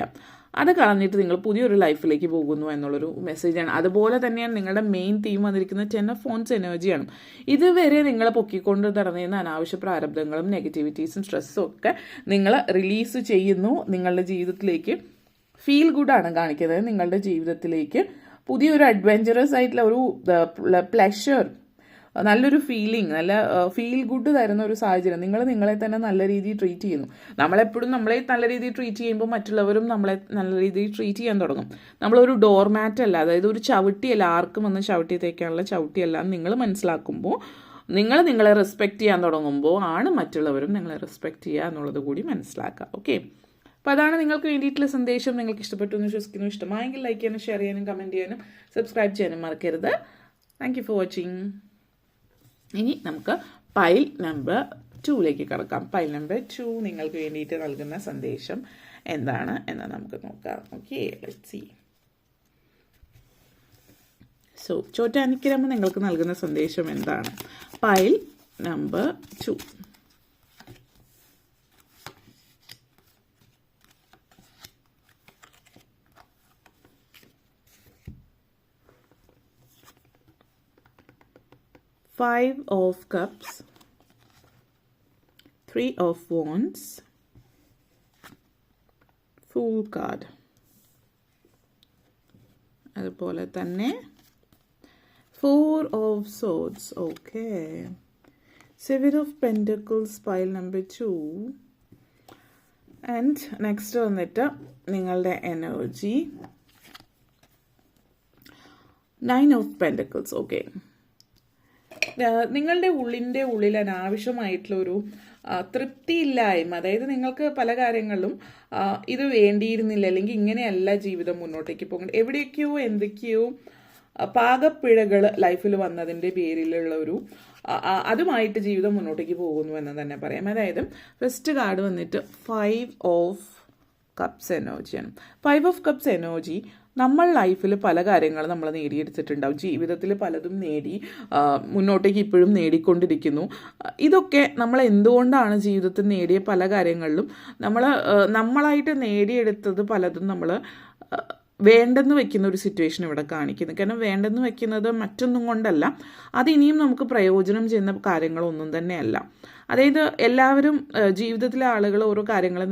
അത് കളഞ്ഞിട്ട് നിങ്ങൾ പുതിയൊരു ലൈഫിലേക്ക് പോകുന്നു എന്നുള്ളൊരു മെസ്സേജാണ്. അതുപോലെ തന്നെയാണ് നിങ്ങളുടെ മെയിൻ തീം വന്നിരിക്കുന്നത് 10 ഓഫ് ഫോൺസ് എനർജിയാണ്. ഇതുവരെ നിങ്ങൾ പൊക്കിക്കൊണ്ട് നടന്നിരുന്ന അനാവശ്യ പ്രാരബ്ധങ്ങളും നെഗറ്റിവിറ്റീസും സ്ട്രെസ്സും ഒക്കെ നിങ്ങൾ റിലീസ് ചെയ്യുന്നു. നിങ്ങളുടെ ജീവിതത്തിലേക്ക് ഫീൽ ഗുഡാണ് കാണിക്കുന്നത്. നിങ്ങളുടെ ജീവിതത്തിലേക്ക് പുതിയൊരു അഡ്വഞ്ചറസ് ആയിട്ടുള്ള ഒരു പ്ലഷർ, നല്ലൊരു ഫീലിംഗ്, നല്ല ഫീൽ ഗുഡ് തരുന്ന ഒരു സാഹചര്യം. നിങ്ങൾ നിങ്ങളെ തന്നെ നല്ല രീതിയിൽ ട്രീറ്റ് ചെയ്യുന്നു. നമ്മളെപ്പോഴും നമ്മളെ നല്ല രീതിയിൽ ട്രീറ്റ് ചെയ്യുമ്പോൾ മറ്റുള്ളവരും നമ്മളെ നല്ല രീതിയിൽ ട്രീറ്റ് ചെയ്യാൻ തുടങ്ങും. നമ്മളൊരു ഡോർമാറ്റ് അല്ല, അതായത് ഒരു ചവിട്ടിയല്ല, ആർക്കും വന്ന് ചവിട്ടി തേക്കാനുള്ള ചവിട്ടിയല്ല എന്ന് നിങ്ങൾ മനസ്സിലാക്കുമ്പോൾ, നിങ്ങൾ നിങ്ങളെ റെസ്പെക്റ്റ് ചെയ്യാൻ തുടങ്ങുമ്പോൾ ആണ് മറ്റുള്ളവരും നിങ്ങളെ റെസ്പെക്റ്റ് ചെയ്യുക എന്നുള്ളത് കൂടി മനസ്സിലാക്കുക. ഓക്കെ, അപ്പോൾ അതാണ് നിങ്ങൾക്ക് വേണ്ടിയിട്ടുള്ള സന്ദേശം. നിങ്ങൾക്ക് ഇഷ്ടപ്പെട്ടു എന്ന് വിശ്വസിക്കുന്നു. ഇഷ്ടമായെങ്കിൽ ലൈക്ക് ചെയ്യാനും ഷെയർ ചെയ്യാനും കമൻറ്റ് ചെയ്യാനും സബ്സ്ക്രൈബ് ചെയ്യാനും മറക്കരുത്. Thank you for watching. ഇനി നമുക്ക് പൈൽ നമ്പർ 2ലേക്ക് കിടക്കാം. പൈൽ നമ്പർ 2 നിങ്ങൾക്ക് വേണ്ടിയിട്ട് നൽകുന്ന സന്ദേശം എന്താണ് എന്ന് നമുക്ക് നോക്കാം. Okay, let's see. So Chottanikkaramma നിങ്ങൾക്ക് നൽകുന്ന സന്ദേശം എന്താണ്? Pile number 2. Five of Cups, 3 of Wands, Fool card. അതുപോലെ തന്നെ 4 of Swords. Okay, 7 of Pentacles, pile number 2. And next വന്നിട്ട് നിങ്ങളുടെ എനർജി 9 of Pentacles. ഓക്കെ, നിങ്ങളുടെ ഉള്ളിൽ അനാവശ്യമായിട്ടുള്ളൊരു തൃപ്തിയില്ലായ്മ, അതായത് നിങ്ങൾക്ക് പല കാര്യങ്ങളിലും ഇത് വേണ്ടിയിരുന്നില്ല, അല്ലെങ്കിൽ ഇങ്ങനെയല്ല ജീവിതം മുന്നോട്ടേക്ക് പോകുന്നത്, എവിടെയൊക്കെയോ എന്തൊക്കെയോ പാകപ്പിഴകൾ ലൈഫിൽ വന്നതിൻ്റെ പേരിലുള്ള ഒരു അതുമായിട്ട് ജീവിതം മുന്നോട്ടേക്ക് പോകുന്നു എന്ന് തന്നെ പറയാം. അതായത് ഫസ്റ്റ് കാർഡ് വന്നിട്ട് 5 of Cups എനർജിയാണ്. 5 of Cups എനർജി നമ്മൾ ലൈഫിൽ പല കാര്യങ്ങളും നമ്മൾ നേടിയെടുത്തിട്ടുണ്ടാവും. ജീവിതത്തിൽ പലതും നേടി മുന്നോട്ടേക്ക് ഇപ്പോഴും നേടിക്കൊണ്ടിരിക്കുന്നു. ഇതൊക്കെ നമ്മൾ എന്തുകൊണ്ടാണ് ജീവിതത്തിൽ നേടിയ പല കാര്യങ്ങളിലും നമ്മളായിട്ട് നേടിയെടുത്തത് പലതും നമ്മൾ വേണ്ടെന്ന് വെക്കുന്ന ഒരു സിറ്റുവേഷൻ ഇവിടെ കാണിക്കുന്നു. കാരണം വേണ്ടെന്ന് വെക്കുന്നത് മറ്റൊന്നും കൊണ്ടല്ല, അതിനിയും നമുക്ക് പ്രയോജനം ചെയ്യുന്ന കാര്യങ്ങളൊന്നും തന്നെയല്ല. അതായത് എല്ലാവരും ജീവിതത്തിലെ ആളുകൾ ഓരോ കാര്യങ്ങൾ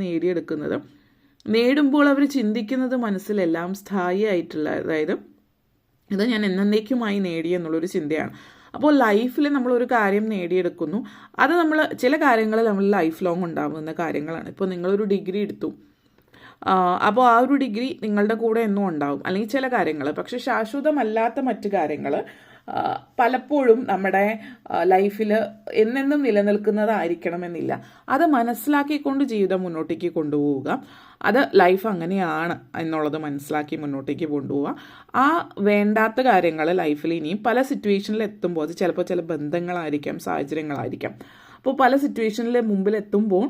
നേടുമ്പോൾ അവർ ചിന്തിക്കുന്നത് മനസ്സിലെല്ലാം സ്ഥായി ആയിട്ടുള്ള, അതായത് ഇത് ഞാൻ എന്നേക്കുമായി നേടി എന്നുള്ളൊരു ചിന്തയാണ്. അപ്പോൾ ലൈഫിൽ നമ്മളൊരു കാര്യം നേടിയെടുക്കുന്നു, അത് ചില കാര്യങ്ങൾ നമ്മൾ ലൈഫ് ലോങ് ഉണ്ടാകുന്ന കാര്യങ്ങളാണ്. ഇപ്പോൾ നിങ്ങളൊരു ഡിഗ്രി എടുത്തു, അപ്പോൾ ആ ഒരു ഡിഗ്രി നിങ്ങളുടെ കൂടെ എന്നും ഉണ്ടാവും, അല്ലെങ്കിൽ ചില കാര്യങ്ങൾ. പക്ഷെ ശാശ്വതമല്ലാത്ത മറ്റു കാര്യങ്ങൾ പലപ്പോഴും നമ്മുടെ ലൈഫിൽ എന്നെന്നും നിലനിൽക്കുന്നതായിരിക്കണമെന്നില്ല. അത് മനസ്സിലാക്കിക്കൊണ്ട് ജീവിതം മുന്നോട്ടേക്ക് കൊണ്ടുപോവുക. അത് ലൈഫ് അങ്ങനെയാണ് എന്നുള്ളത് മനസ്സിലാക്കി മുന്നോട്ടേക്ക് കൊണ്ടുപോവുക. ആ വേണ്ടാത്ത കാര്യങ്ങൾ ലൈഫിൽ ഇനിയും പല സിറ്റുവേഷനിൽ എത്തുമ്പോൾ, അത് ചിലപ്പോൾ ചില ബന്ധങ്ങളായിരിക്കാം, സാഹചര്യങ്ങളായിരിക്കാം. അപ്പോൾ പല സിറ്റുവേഷനിൽ മുമ്പിൽ എത്തുമ്പോൾ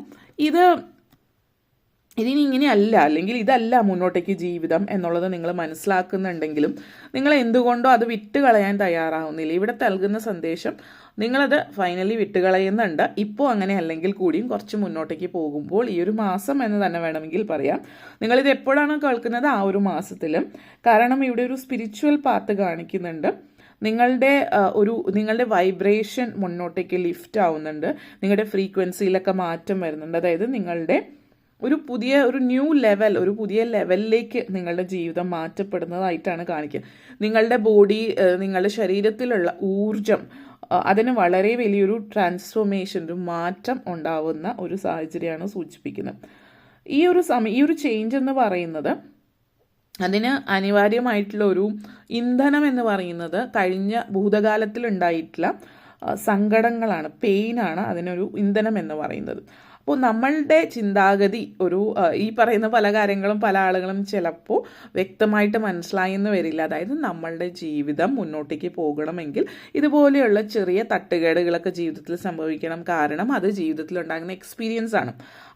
ഇതിനി ഇങ്ങനെയല്ല, അല്ലെങ്കിൽ ഇതല്ല മുന്നോട്ടേക്ക് ജീവിതം എന്നുള്ളത് നിങ്ങൾ മനസ്സിലാക്കുന്നുണ്ടെങ്കിലും നിങ്ങൾ എന്തുകൊണ്ടോ അത് വിട്ടുകളയാൻ തയ്യാറാവുന്നില്ല. ഇവിടെ നൽകുന്ന സന്ദേശം നിങ്ങളത് ഫൈനലി വിട്ടുകളയുന്നുണ്ട്. ഇപ്പോൾ അങ്ങനെ അല്ലെങ്കിൽ കൂടിയും കുറച്ച് മുന്നോട്ടേക്ക് പോകുമ്പോൾ ഈ ഒരു മാസം എന്ന് തന്നെ വേണമെങ്കിൽ പറയാം. നിങ്ങളിത് എപ്പോഴാണ് കേൾക്കുന്നത്? ആ ഒരു മാസത്തിലും. കാരണം ഇവിടെ ഒരു സ്പിരിച്വൽ പാത്ത് കാണിക്കുന്നുണ്ട്. നിങ്ങളുടെ വൈബ്രേഷൻ മുന്നോട്ടേക്ക് ലിഫ്റ്റ് ആവുന്നുണ്ട്. നിങ്ങളുടെ ഫ്രീക്വൻസിയിലൊക്കെ മാറ്റം വരുന്നുണ്ട്. അതായത് നിങ്ങളുടെ ഒരു പുതിയ ലെവലിലേക്ക് നിങ്ങളുടെ ജീവിതം മാറ്റപ്പെടുന്നതായിട്ടാണ് കാണിക്കുക. നിങ്ങളുടെ ബോഡി, നിങ്ങളുടെ ശരീരത്തിലുള്ള ഊർജം, അതിന് വളരെ വലിയൊരു ട്രാൻസ്ഫോർമേഷൻ, ഒരു മാറ്റം ഉണ്ടാവുന്ന ഒരു സാഹചര്യമാണ് സൂചിപ്പിക്കുന്നത്. ഈ ഒരു ചേഞ്ച് എന്ന് പറയുന്നത്, അതിന് അനിവാര്യമായിട്ടുള്ള ഒരു ഇന്ധനം എന്ന് പറയുന്നത് കഴിഞ്ഞ ഭൂതകാലത്തിൽ ഉണ്ടായിട്ടുള്ള സങ്കടങ്ങളാണ്, പെയിനാണ് അതിനൊരു ഇന്ധനം എന്ന് പറയുന്നത്. അപ്പോൾ നമ്മളുടെ ചിന്താഗതി ഈ പറയുന്ന പല കാര്യങ്ങളും പല ആളുകളും ചിലപ്പോൾ വ്യക്തമായിട്ട് മനസ്സിലായി എന്ന് വരില്ല. അതായത് നമ്മളുടെ ജീവിതം മുന്നോട്ടേക്ക് പോകണമെങ്കിൽ ഇതുപോലെയുള്ള ചെറിയ തട്ടുകേടുകളൊക്കെ ജീവിതത്തിൽ സംഭവിക്കണം. കാരണം അത് ജീവിതത്തിൽ ഉണ്ടാകുന്ന എക്സ്പീരിയൻസ് ആണ്.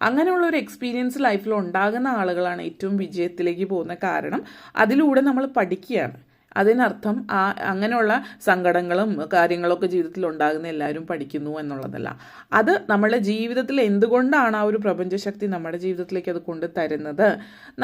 അങ്ങനെയുള്ള ഒരു എക്സ്പീരിയൻസ് ലൈഫിൽ ഉണ്ടാകുന്ന ആളുകളാണ് ഏറ്റവും വിജയത്തിലേക്ക് പോകുന്ന. കാരണം അതിലൂടെ നമ്മൾ പഠിക്കുകയാണ്. അതിനർത്ഥം അങ്ങനെയുള്ള സങ്കടങ്ങളും കാര്യങ്ങളൊക്കെ ജീവിതത്തിൽ ഉണ്ടാകുന്ന എല്ലാവരും പഠിക്കുന്നു എന്നുള്ളതല്ല. അത് നമ്മുടെ ജീവിതത്തിൽ എന്തുകൊണ്ടാണ് ആ ഒരു പ്രപഞ്ചശക്തി നമ്മുടെ ജീവിതത്തിലേക്ക് അത് കൊണ്ട് തരുന്നത്,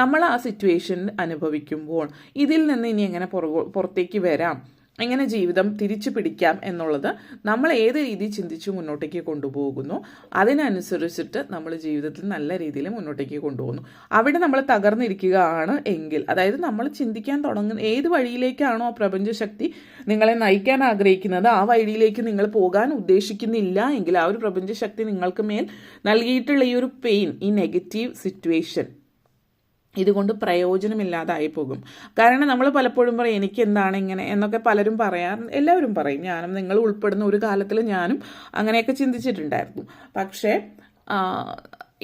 നമ്മൾ ആ സിറ്റുവേഷൻ അനുഭവിക്കുമ്പോൾ ഇതിൽ നിന്ന് ഇനി എങ്ങനെ പുറത്തേക്ക് വരാം, എങ്ങനെ ജീവിതം തിരിച്ചു പിടിക്കാം എന്നുള്ളത് നമ്മൾ ഏത് രീതിയിൽ ചിന്തിച്ച് മുന്നോട്ടേക്ക് കൊണ്ടുപോകുന്നു അതിനനുസരിച്ചിട്ട് നമ്മൾ ജീവിതത്തിൽ നല്ല രീതിയിൽ മുന്നോട്ടേക്ക് കൊണ്ടുപോകുന്നു. അവിടെ നമ്മൾ തകർന്നിരിക്കുകയാണ് എങ്കിൽ, അതായത് നമ്മൾ ചിന്തിക്കാൻ തുടങ്ങുന്ന ഏത് വഴിയിലേക്കാണോ ആ പ്രപഞ്ചശക്തി നിങ്ങളെ നയിക്കാൻ ആഗ്രഹിക്കുന്നത് ആ വഴിയിലേക്ക് നിങ്ങൾ പോകാൻ ഉദ്ദേശിക്കുന്നില്ല എങ്കിൽ ആ ഒരു പ്രപഞ്ചശക്തി നിങ്ങൾക്ക് മേൽ നൽകിയിട്ടുള്ള ഈ ഒരു പെയിൻ, ഈ നെഗറ്റീവ് സിറ്റുവേഷൻ ഇതുകൊണ്ട് പ്രയോജനമില്ലാതായി പോകും. കാരണം നമ്മൾ പലപ്പോഴും പറയും എനിക്ക് എന്താണ് ഇങ്ങനെ എന്നൊക്കെ പലരും എല്ലാവരും പറയും. ഞാനും നിങ്ങൾ ഉൾപ്പെടുന്ന ഒരു കാലത്തിൽ ഞാനും അങ്ങനെയൊക്കെ ചിന്തിച്ചിട്ടുണ്ടായിരുന്നു. പക്ഷേ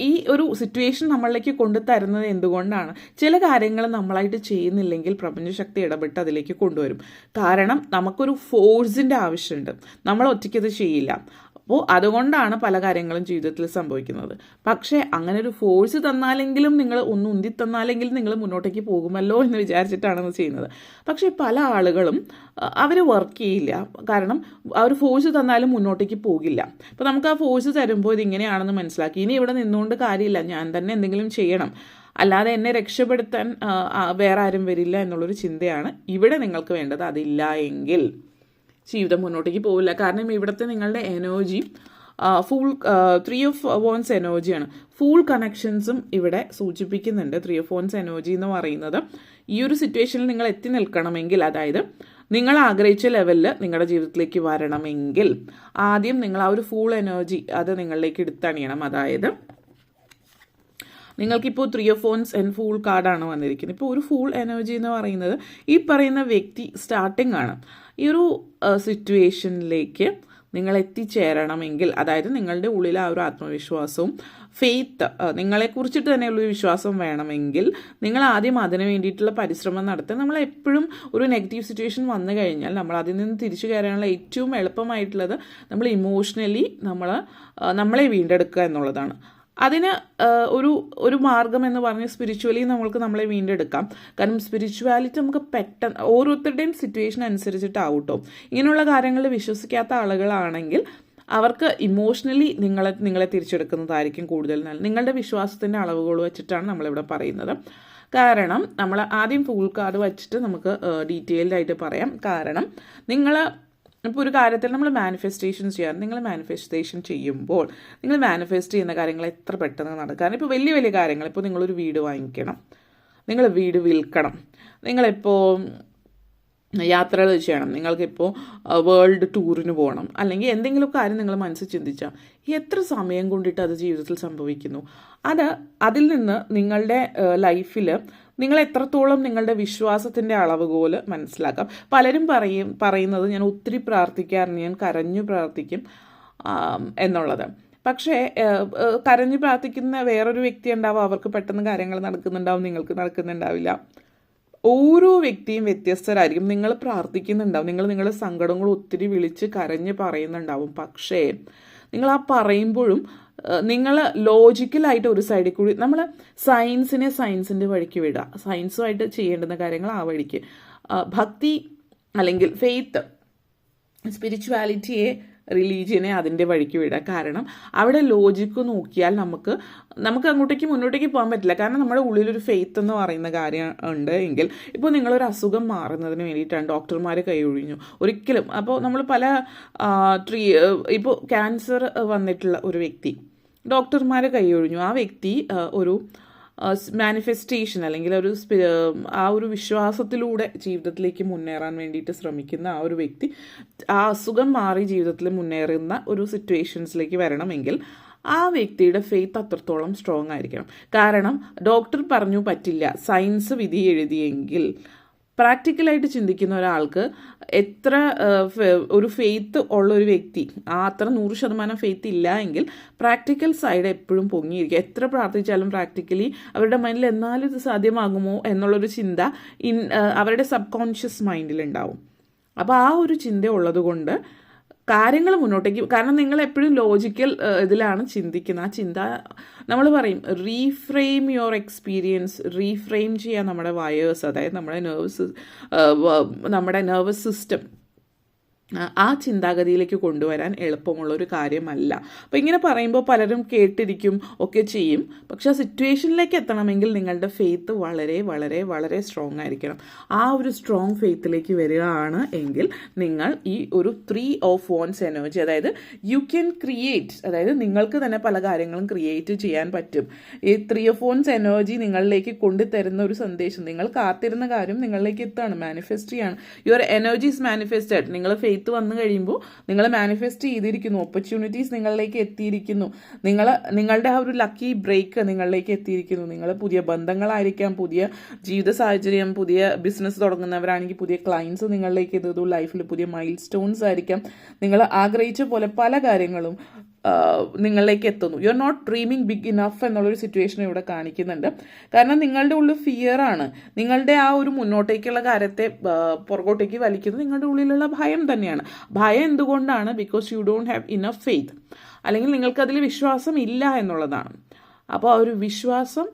ഈ ഒരു സിറ്റുവേഷൻ നമ്മളിലേക്ക് കൊണ്ടുതരുന്നത് എന്തുകൊണ്ടാണ്? ചില കാര്യങ്ങൾ നമ്മളായിട്ട് ചെയ്യുന്നില്ലെങ്കിൽ പ്രപഞ്ചശക്തി ഇടപെട്ട് അതിലേക്ക് കൊണ്ടുവരും. കാരണം നമുക്കൊരു ഫോഴ്സിൻ്റെ ആവശ്യമുണ്ട്, നമ്മൾ ഒറ്റയ്ക്കത് ചെയ്യില്ല. അപ്പോൾ അതുകൊണ്ടാണ് പല കാര്യങ്ങളും ജീവിതത്തിൽ സംഭവിക്കുന്നത്. പക്ഷേ അങ്ങനെ ഒരു ഫോഴ്സ് തന്നാലെങ്കിലും, നിങ്ങൾ ഒന്ന് ഉന്തി തന്നാലെങ്കിലും നിങ്ങൾ മുന്നോട്ടേക്ക് പോകുമല്ലോ എന്ന് വിചാരിച്ചിട്ടാണ് ചെയ്യുന്നത്. പക്ഷേ പല ആളുകളും അവർ വർക്ക് ചെയ്യില്ല. കാരണം ആ ഒരു ഫോഴ്സ് തന്നാലും മുന്നോട്ടേക്ക് പോകില്ല. അപ്പോൾ നമുക്ക് ആ ഫോഴ്സ് തരുമ്പോൾ ഇതിങ്ങനെയാണെന്ന് മനസ്സിലാക്കി ഇനി ഇവിടെ നിന്നുകൊണ്ട് കാര്യമില്ല, ഞാൻ തന്നെ എന്തെങ്കിലും ചെയ്യണം, അല്ലാതെ എന്നെ രക്ഷപ്പെടുത്താൻ വേറെ ആരും വരില്ല എന്നുള്ളൊരു ചിന്തയാണ് ഇവിടെ നിങ്ങൾക്ക് വേണ്ടത്. അതില്ല എങ്കിൽ ജീവിതം മുന്നോട്ടേക്ക് പോവില്ല. കാരണം ഇവിടുത്തെ നിങ്ങളുടെ എനർജി ഫുൾ 3 of Wands എനർജിയാണ്. ഫുൾ കണക്ഷൻസും ഇവിടെ സൂചിപ്പിക്കുന്നുണ്ട്. 3 of Wands എനർജി എന്ന് പറയുന്നത് ഈ ഒരു സിറ്റുവേഷനിൽ നിങ്ങൾ എത്തി നിൽക്കണമെങ്കിൽ, അതായത് നിങ്ങൾ ആഗ്രഹിച്ച ലെവലിൽ നിങ്ങളുടെ ജീവിതത്തിലേക്ക് വരണമെങ്കിൽ ആദ്യം നിങ്ങൾ ആ ഒരു ഫുൾ എനർജി അത് നിങ്ങളിലേക്ക് എടുത്തണിയണം. അതായത് നിങ്ങൾക്കിപ്പോൾ 3 of Wands ആൻഡ് ഫുൾ കാർഡാണ് വന്നിരിക്കുന്നത്. ഇപ്പോൾ ഒരു ഫുൾ എനർജി എന്ന് പറയുന്നത് ഈ പറയുന്ന വ്യക്തി സ്റ്റാർട്ടിംഗ് ആണ്. ഈ ഒരു സിറ്റുവേഷനിലേക്ക് നിങ്ങൾ എത്തിച്ചേരണമെങ്കിൽ, അതായത് നിങ്ങളുടെ ഉള്ളിൽ ആ ഒരു ആത്മവിശ്വാസവും ഫെയ്ത്ത്, നിങ്ങളെക്കുറിച്ചിട്ട് തന്നെയുള്ളൊരു വിശ്വാസം വേണമെങ്കിൽ നിങ്ങൾ ആദ്യം അതിന് വേണ്ടിയിട്ടുള്ള പരിശ്രമം നടത്തുക. നമ്മൾ എപ്പോഴും ഒരു നെഗറ്റീവ് സിറ്റുവേഷൻ വന്നു കഴിഞ്ഞാൽ നമ്മൾ അതിൽ നിന്ന് തിരിച്ചു കയറാനുള്ള ഏറ്റവും എളുപ്പമായിട്ടുള്ളത് നമ്മൾ ഇമോഷണലി നമ്മളെ വീണ്ടെടുക്കുക എന്നുള്ളതാണ്. അതിന് ഒരു മാർഗം എന്ന് പറഞ്ഞ് സ്പിരിച്വലി നമ്മൾക്ക് നമ്മളെ വീണ്ടെടുക്കാം. കാരണം സ്പിരിച്വാലിറ്റി നമുക്ക് പെട്ടെന്ന് ഓരോരുത്തരുടെയും സിറ്റുവേഷൻ അനുസരിച്ചിട്ടാവും കേട്ടോ. ഇങ്ങനെയുള്ള കാര്യങ്ങളിൽ വിശ്വസിക്കാത്ത ആളുകളാണെങ്കിൽ അവർക്ക് ഇമോഷണലി നിങ്ങളെ തിരിച്ചെടുക്കുന്നതായിരിക്കും കൂടുതൽ നല്ലത്. നിങ്ങളുടെ വിശ്വാസത്തിൻ്റെ അളവുകൾ വെച്ചിട്ടാണ് നമ്മളിവിടെ പറയുന്നത്. കാരണം നമ്മൾ ആദ്യം ഫുൾ കാർഡ് വെച്ചിട്ട് നമുക്ക് ഡീറ്റെയിൽഡ് ആയിട്ട് പറയാം. കാരണം ഇപ്പോൾ ഒരു കാര്യത്തിൽ നമ്മൾ മാനിഫെസ്റ്റേഷൻ ചെയ്യാറ്, നിങ്ങൾ മാനിഫെസ്റ്റേഷൻ ചെയ്യുമ്പോൾ നിങ്ങൾ മാനിഫെസ്റ്റ് ചെയ്യുന്ന കാര്യങ്ങൾ എത്ര പെട്ടെന്ന് നടക്കാൻ. ഇപ്പോൾ വലിയ വലിയ കാര്യങ്ങൾ, ഇപ്പോൾ നിങ്ങളൊരു വീട് വാങ്ങിക്കണം, നിങ്ങൾ വീട് വിൽക്കണം, നിങ്ങളിപ്പോൾ യാത്രകൾ ചെയ്യണം, നിങ്ങൾക്കിപ്പോൾ വേൾഡ് ടൂറിന് പോകണം, അല്ലെങ്കിൽ എന്തെങ്കിലും കാര്യം നിങ്ങൾ മനസ്സിൽ ചിന്തിച്ചാൽ എത്ര സമയം കൊണ്ടിട്ട് അത് ജീവിതത്തിൽ സംഭവിക്കുന്നു. അതിൽ നിന്ന് നിങ്ങളുടെ ലൈഫിൽ നിങ്ങൾ എത്രത്തോളം നിങ്ങളുടെ വിശ്വാസത്തിൻ്റെ അളവുകോല് മനസ്സിലാക്കാം. പലരും പറയുന്നത് ഞാൻ ഒത്തിരി പ്രാർത്ഥിക്കാറുണ്ട്, ഞാൻ കരഞ്ഞു പ്രാർത്ഥിക്കും എന്നുള്ളത്. പക്ഷേ കരഞ്ഞു പ്രാർത്ഥിക്കുന്ന വേറൊരു വ്യക്തി ഉണ്ടാവും, അവർക്ക് പെട്ടെന്ന് കാര്യങ്ങൾ നടക്കുന്നുണ്ടാവും, നിങ്ങൾക്ക് നടക്കുന്നുണ്ടാവില്ല. ഓരോ വ്യക്തിയും വ്യത്യസ്തരായിരിക്കും. നിങ്ങൾ പ്രാർത്ഥിക്കുന്നുണ്ടാവും, നിങ്ങളുടെ സങ്കടങ്ങൾ ഒത്തിരി വിളിച്ച് കരഞ്ഞ് പറയുന്നുണ്ടാവും. പക്ഷേ നിങ്ങൾ ആ പറയുമ്പോഴും നിങ്ങൾ ലോജിക്കലായിട്ട് ഒരു സൈഡിൽ കൂടി നമ്മൾ സയൻസിൻ്റെ വഴിക്ക് വിടുക, സയൻസുമായിട്ട് ചെയ്യേണ്ടുന്ന കാര്യങ്ങൾ ആ വഴിക്ക്, ഭക്തി അല്ലെങ്കിൽ ഫെയ്ത്ത്, സ്പിരിച്വാലിറ്റിയെ, റിലീജിയനെ അതിൻ്റെ വഴിക്ക് വിടുക. കാരണം അവിടെ ലോജിക്ക് നോക്കിയാൽ നമുക്ക് അങ്ങോട്ടേക്ക് മുന്നോട്ടേക്ക് പോകാൻ പറ്റില്ല. കാരണം നമ്മുടെ ഉള്ളിലൊരു ഫെയ്ത്ത് എന്ന് പറയുന്ന കാര്യം ഉണ്ട് എങ്കിൽ, ഇപ്പോൾ നിങ്ങളൊരു അസുഖം മാറുന്നതിന് വേണ്ടിയിട്ടാണ് ഡോക്ടർമാർ കൈയൊഴിഞ്ഞു ഒരിക്കലും. അപ്പോൾ നമ്മൾ ഇപ്പോൾ ക്യാൻസർ വന്നിട്ടുള്ള ഒരു വ്യക്തി, ഡോക്ടർമാർ കൈയൊഴിഞ്ഞു, ആ വ്യക്തി ഒരു മാനിഫെസ്റ്റേഷൻ അല്ലെങ്കിൽ ആ ഒരു വിശ്വാസത്തിലൂടെ ജീവിതത്തിലേക്ക് മുന്നേറാൻ വേണ്ടിയിട്ട് ശ്രമിക്കുന്ന ആ ഒരു വ്യക്തി ആ അസുഖം മാറി ജീവിതത്തിൽ മുന്നേറുന്ന ഒരു സിറ്റുവേഷൻസിലേക്ക് വരണമെങ്കിൽ ആ വ്യക്തിയുടെ ഫെയ്ത്ത് അത്രത്തോളം സ്ട്രോങ് ആയിരിക്കണം. കാരണം ഡോക്ടർ പറഞ്ഞു പറ്റില്ല, സയൻസ് വിധി എഴുതിയെങ്കിൽ പ്രാക്ടിക്കലായിട്ട് ചിന്തിക്കുന്ന ഒരാൾക്ക് എത്ര ഒരു ഫെയ്ത്ത് ഉള്ള ഒരു വ്യക്തി, അത്ര 100% ഫെയ്ത്ത് ഇല്ല എങ്കിൽ പ്രാക്ടിക്കൽ സൈഡ് എപ്പോഴും പൊങ്ങിയിരിക്കും. എത്ര പ്രാർത്ഥിച്ചാലും പ്രാക്ടിക്കലി അവരുടെ മൈൻഡിൽ എന്നാലും ഇത് സാധ്യമാകുമോ എന്നുള്ളൊരു ചിന്ത അവരുടെ സബ് കോൺഷ്യസ് മൈൻഡിലുണ്ടാവും. അപ്പോൾ ആ ഒരു ചിന്ത ഉള്ളത് കൊണ്ട് കാര്യങ്ങൾ മുന്നോട്ടേക്ക്, കാരണം നിങ്ങൾ എപ്പോഴും ലോജിക്കൽ ഇതിലാണ് ചിന്തിക്കുന്നത്. ആ ചിന്ത നമ്മൾ പറയും റീഫ്രെയിം യുവർ എക്സ്പീരിയൻസ്, റീഫ്രെയിം ചെയ്യാൻ നമ്മുടെ വയേഴ്സ്, അതായത് നമ്മുടെ നെർവസ് സിസ്റ്റം ആ ചിന്താഗതിയിലേക്ക് കൊണ്ടുവരാൻ എളുപ്പമുള്ളൊരു കാര്യമല്ല. അപ്പോൾ ഇങ്ങനെ പറയുമ്പോൾ പലരും കേട്ടിരിക്കും, ഒക്കെ ചെയ്യും. പക്ഷെ ആ സിറ്റുവേഷനിലേക്ക് എത്തണമെങ്കിൽ നിങ്ങളുടെ ഫെയ്ത്ത് വളരെ വളരെ വളരെ സ്ട്രോങ് ആയിരിക്കണം. ആ ഒരു സ്ട്രോങ് ഫെയ്ത്തിലേക്ക് വരികയാണ് എങ്കിൽ നിങ്ങൾ ഈ ഒരു 3 of Wands എനർജി, അതായത് യു ക്യാൻ ക്രിയേറ്റ്, അതായത് നിങ്ങൾക്ക് തന്നെ പല കാര്യങ്ങളും ക്രിയേറ്റ് ചെയ്യാൻ പറ്റും. ഈ 3 of Wands എനർജി നിങ്ങളിലേക്ക് കൊണ്ടുതരുന്ന ഒരു സന്ദേശം, നിങ്ങൾ കാത്തിരുന്ന കാര്യം നിങ്ങളിലേക്ക് എത്താണ്, മാനിഫെസ്റ്റ് ചെയ്യാണ്. Your energies manifested. നിങ്ങൾ ഫെയ്ത്ത് വന്നു കഴിയുമ്പോൾ നിങ്ങൾ മാനിഫെസ്റ്റ് ചെയ്തിരിക്കുന്നു, ഓപ്പർച്യൂണിറ്റീസ് നിങ്ങളിലേക്ക് എത്തിയിരിക്കുന്നു, നിങ്ങളുടെ ആ ഒരു ലക്കി ബ്രേക്ക് നിങ്ങളിലേക്ക് എത്തിയിരിക്കുന്നു. നിങ്ങൾ പുതിയ ബന്ധങ്ങളായിരിക്കാം, പുതിയ ജീവിത സാഹചര്യം, പുതിയ ബിസിനസ് തുടങ്ങുന്നവരാണെങ്കിൽ പുതിയ ക്ലയൻസ് നിങ്ങളിലേക്ക് എത്തുന്നു, ലൈഫിൽ പുതിയ മൈൽ സ്റ്റോൺസ് ആയിരിക്കാം, നിങ്ങൾ ആഗ്രഹിച്ച പോലെ പല കാര്യങ്ങളും നിങ്ങളിലേക്ക് എത്തുന്നു. You are not dreaming big enough എന്നുള്ളൊരു സിറ്റുവേഷൻ ഇവിടെ കാണിക്കുന്നുണ്ട്. കാരണം നിങ്ങളുടെ ഉള്ളിൽ ഫിയറാണ്, നിങ്ങളുടെ ആ ഒരു മുന്നോട്ടേക്കുള്ള കാര്യത്തെ പുറകോട്ടേക്ക് വലിക്കുന്നത് നിങ്ങളുടെ ഉള്ളിലുള്ള ഭയം തന്നെയാണ്. ഭയം എന്തുകൊണ്ടാണ്? Because you don't have enough faith, അല്ലെങ്കിൽ നിങ്ങൾക്കതിൽ വിശ്വാസം ഇല്ല എന്നുള്ളതാണ്. അപ്പോൾ ആ ഒരു വിശ്വാസം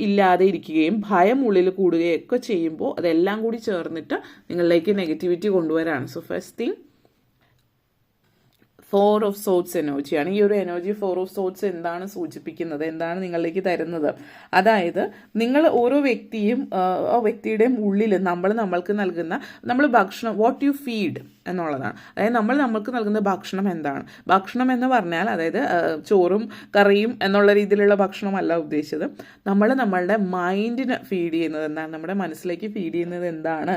ഇല്ലാതെ ഇരിക്കുകയും ഭയം ഉള്ളിൽ കൂടുകയൊക്കെ ചെയ്യുമ്പോൾ അതെല്ലാം കൂടി ചേർന്നിട്ട് നിങ്ങളിലേക്ക് നെഗറ്റിവിറ്റി കൊണ്ടുവരാണ്. So first thing 4 of Swords എനർജിയാണ്. ഈ ഒരു എനർജി 4 of Swords എന്താണ് സൂചിപ്പിക്കുന്നത്, എന്താണ് നിങ്ങളിലേക്ക് തരുന്നത്? അതായത് നിങ്ങൾ ഓരോ വ്യക്തിയും ആ വ്യക്തിയുടെയും ഉള്ളിൽ നമ്മൾക്ക് നൽകുന്ന ഭക്ഷണം, വാട്ട് യു ഫീഡ് എന്നുള്ളതാണ്. അതായത് നമ്മൾക്ക് നൽകുന്ന ഭക്ഷണം എന്താണ്? ഭക്ഷണം എന്ന് പറഞ്ഞാൽ അതായത് ചോറും കറിയും എന്നുള്ള രീതിയിലുള്ള ഭക്ഷണമല്ല ഉദ്ദേശിച്ചത്. നമ്മളുടെ മൈൻഡിന് ഫീഡ് ചെയ്യുന്നത് എന്താണ്, നമ്മുടെ മനസ്സിലേക്ക് ഫീഡ് ചെയ്യുന്നത് എന്താണ്,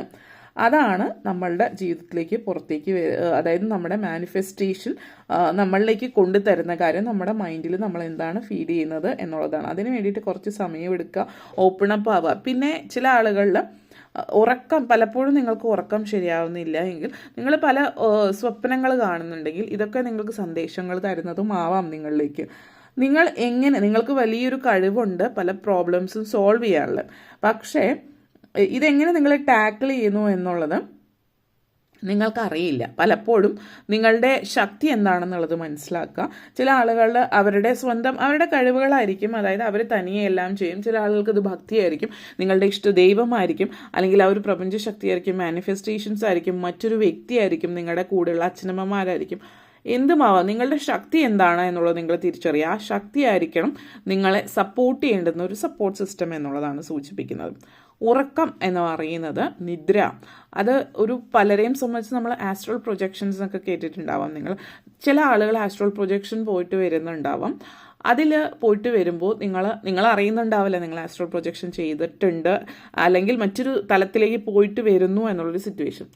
അതാണ് നമ്മളുടെ ജീവിതത്തിലേക്ക് പുറത്തേക്ക് അതായത് നമ്മുടെ മാനിഫെസ്റ്റേഷൻ നമ്മളിലേക്ക് കൊണ്ടുതരുന്ന കാര്യം. നമ്മുടെ മൈൻഡിൽ നമ്മൾ എന്താണ് ഫീഡ് ചെയ്യുന്നത് എന്നുള്ളതാണ്. അതിന് വേണ്ടിയിട്ട് കുറച്ച് സമയമെടുക്കുക, ഓപ്പൺ അപ്പ് ആവുക. പിന്നെ ചില ആളുകളിൽ ഉറക്കം, പലപ്പോഴും നിങ്ങൾക്ക് ഉറക്കം ശരിയാവുന്നില്ല എങ്കിൽ, നിങ്ങൾ പല സ്വപ്നങ്ങൾ കാണുന്നുണ്ടെങ്കിൽ ഇതൊക്കെ നിങ്ങൾക്ക് സന്ദേശങ്ങൾ തരുന്നതും ആവാം നിങ്ങളിലേക്ക്. നിങ്ങൾക്ക് വലിയൊരു കഴിവുണ്ട് പല പ്രോബ്ലംസും സോൾവ് ചെയ്യാനുള്ള, പക്ഷേ ഇതെങ്ങനെ നിങ്ങൾ ടാക്കിൾ ചെയ്യുന്നു എന്നുള്ളത് നിങ്ങൾക്കറിയില്ല. പലപ്പോഴും നിങ്ങളുടെ ശക്തി എന്താണെന്നുള്ളത് മനസ്സിലാക്കുക. ചില ആളുകൾ അവരുടെ കഴിവുകളായിരിക്കും, അതായത് അവർ തനിയെ എല്ലാം ചെയ്യും. ചില ആളുകൾക്ക് ഇത് ഭക്തിയായിരിക്കും, നിങ്ങളുടെ ഇഷ്ട ദൈവമായിരിക്കും, അല്ലെങ്കിൽ ആ ഒരു പ്രപഞ്ച ശക്തിയായിരിക്കും, മാനിഫെസ്റ്റേഷൻസ് ആയിരിക്കും, മറ്റൊരു വ്യക്തിയായിരിക്കും, നിങ്ങളുടെ കൂടെയുള്ള അച്ഛനമ്മമാരായിരിക്കും, എന്തുമാവാം. നിങ്ങളുടെ ശക്തി എന്താണ് എന്നുള്ളത് നിങ്ങൾ തിരിച്ചറിയുക. ആ ശക്തി ആയിരിക്കണം നിങ്ങളെ സപ്പോർട്ട് ചെയ്യേണ്ടുന്ന ഒരു സപ്പോർട്ട് സിസ്റ്റം എന്നുള്ളതാണ് സൂചിപ്പിക്കുന്നത്. ഉറക്കം എന്ന് പറയുന്നത് നിദ്ര, അത് പലരെയും സംബന്ധിച്ച് നമ്മൾ ആസ്ട്രൽ പ്രൊജക്ഷൻസ് എന്നൊക്കെ കേട്ടിട്ടുണ്ടാവാം. ചില ആളുകൾ ആസ്ട്രൽ പ്രൊജക്ഷൻ പോയിട്ട് വരുന്നുണ്ടാവാം. അതിൽ പോയിട്ട് വരുമ്പോൾ നിങ്ങൾ അറിയുന്നുണ്ടാവില്ല നിങ്ങൾ ആസ്ട്രൽ പ്രൊജക്ഷൻ ചെയ്തിട്ടുണ്ട്, അല്ലെങ്കിൽ മറ്റൊരു തലത്തിലേക്ക് പോയിട്ട് വരുന്നു എന്നുള്ളൊരു സിറ്റുവേഷൻ.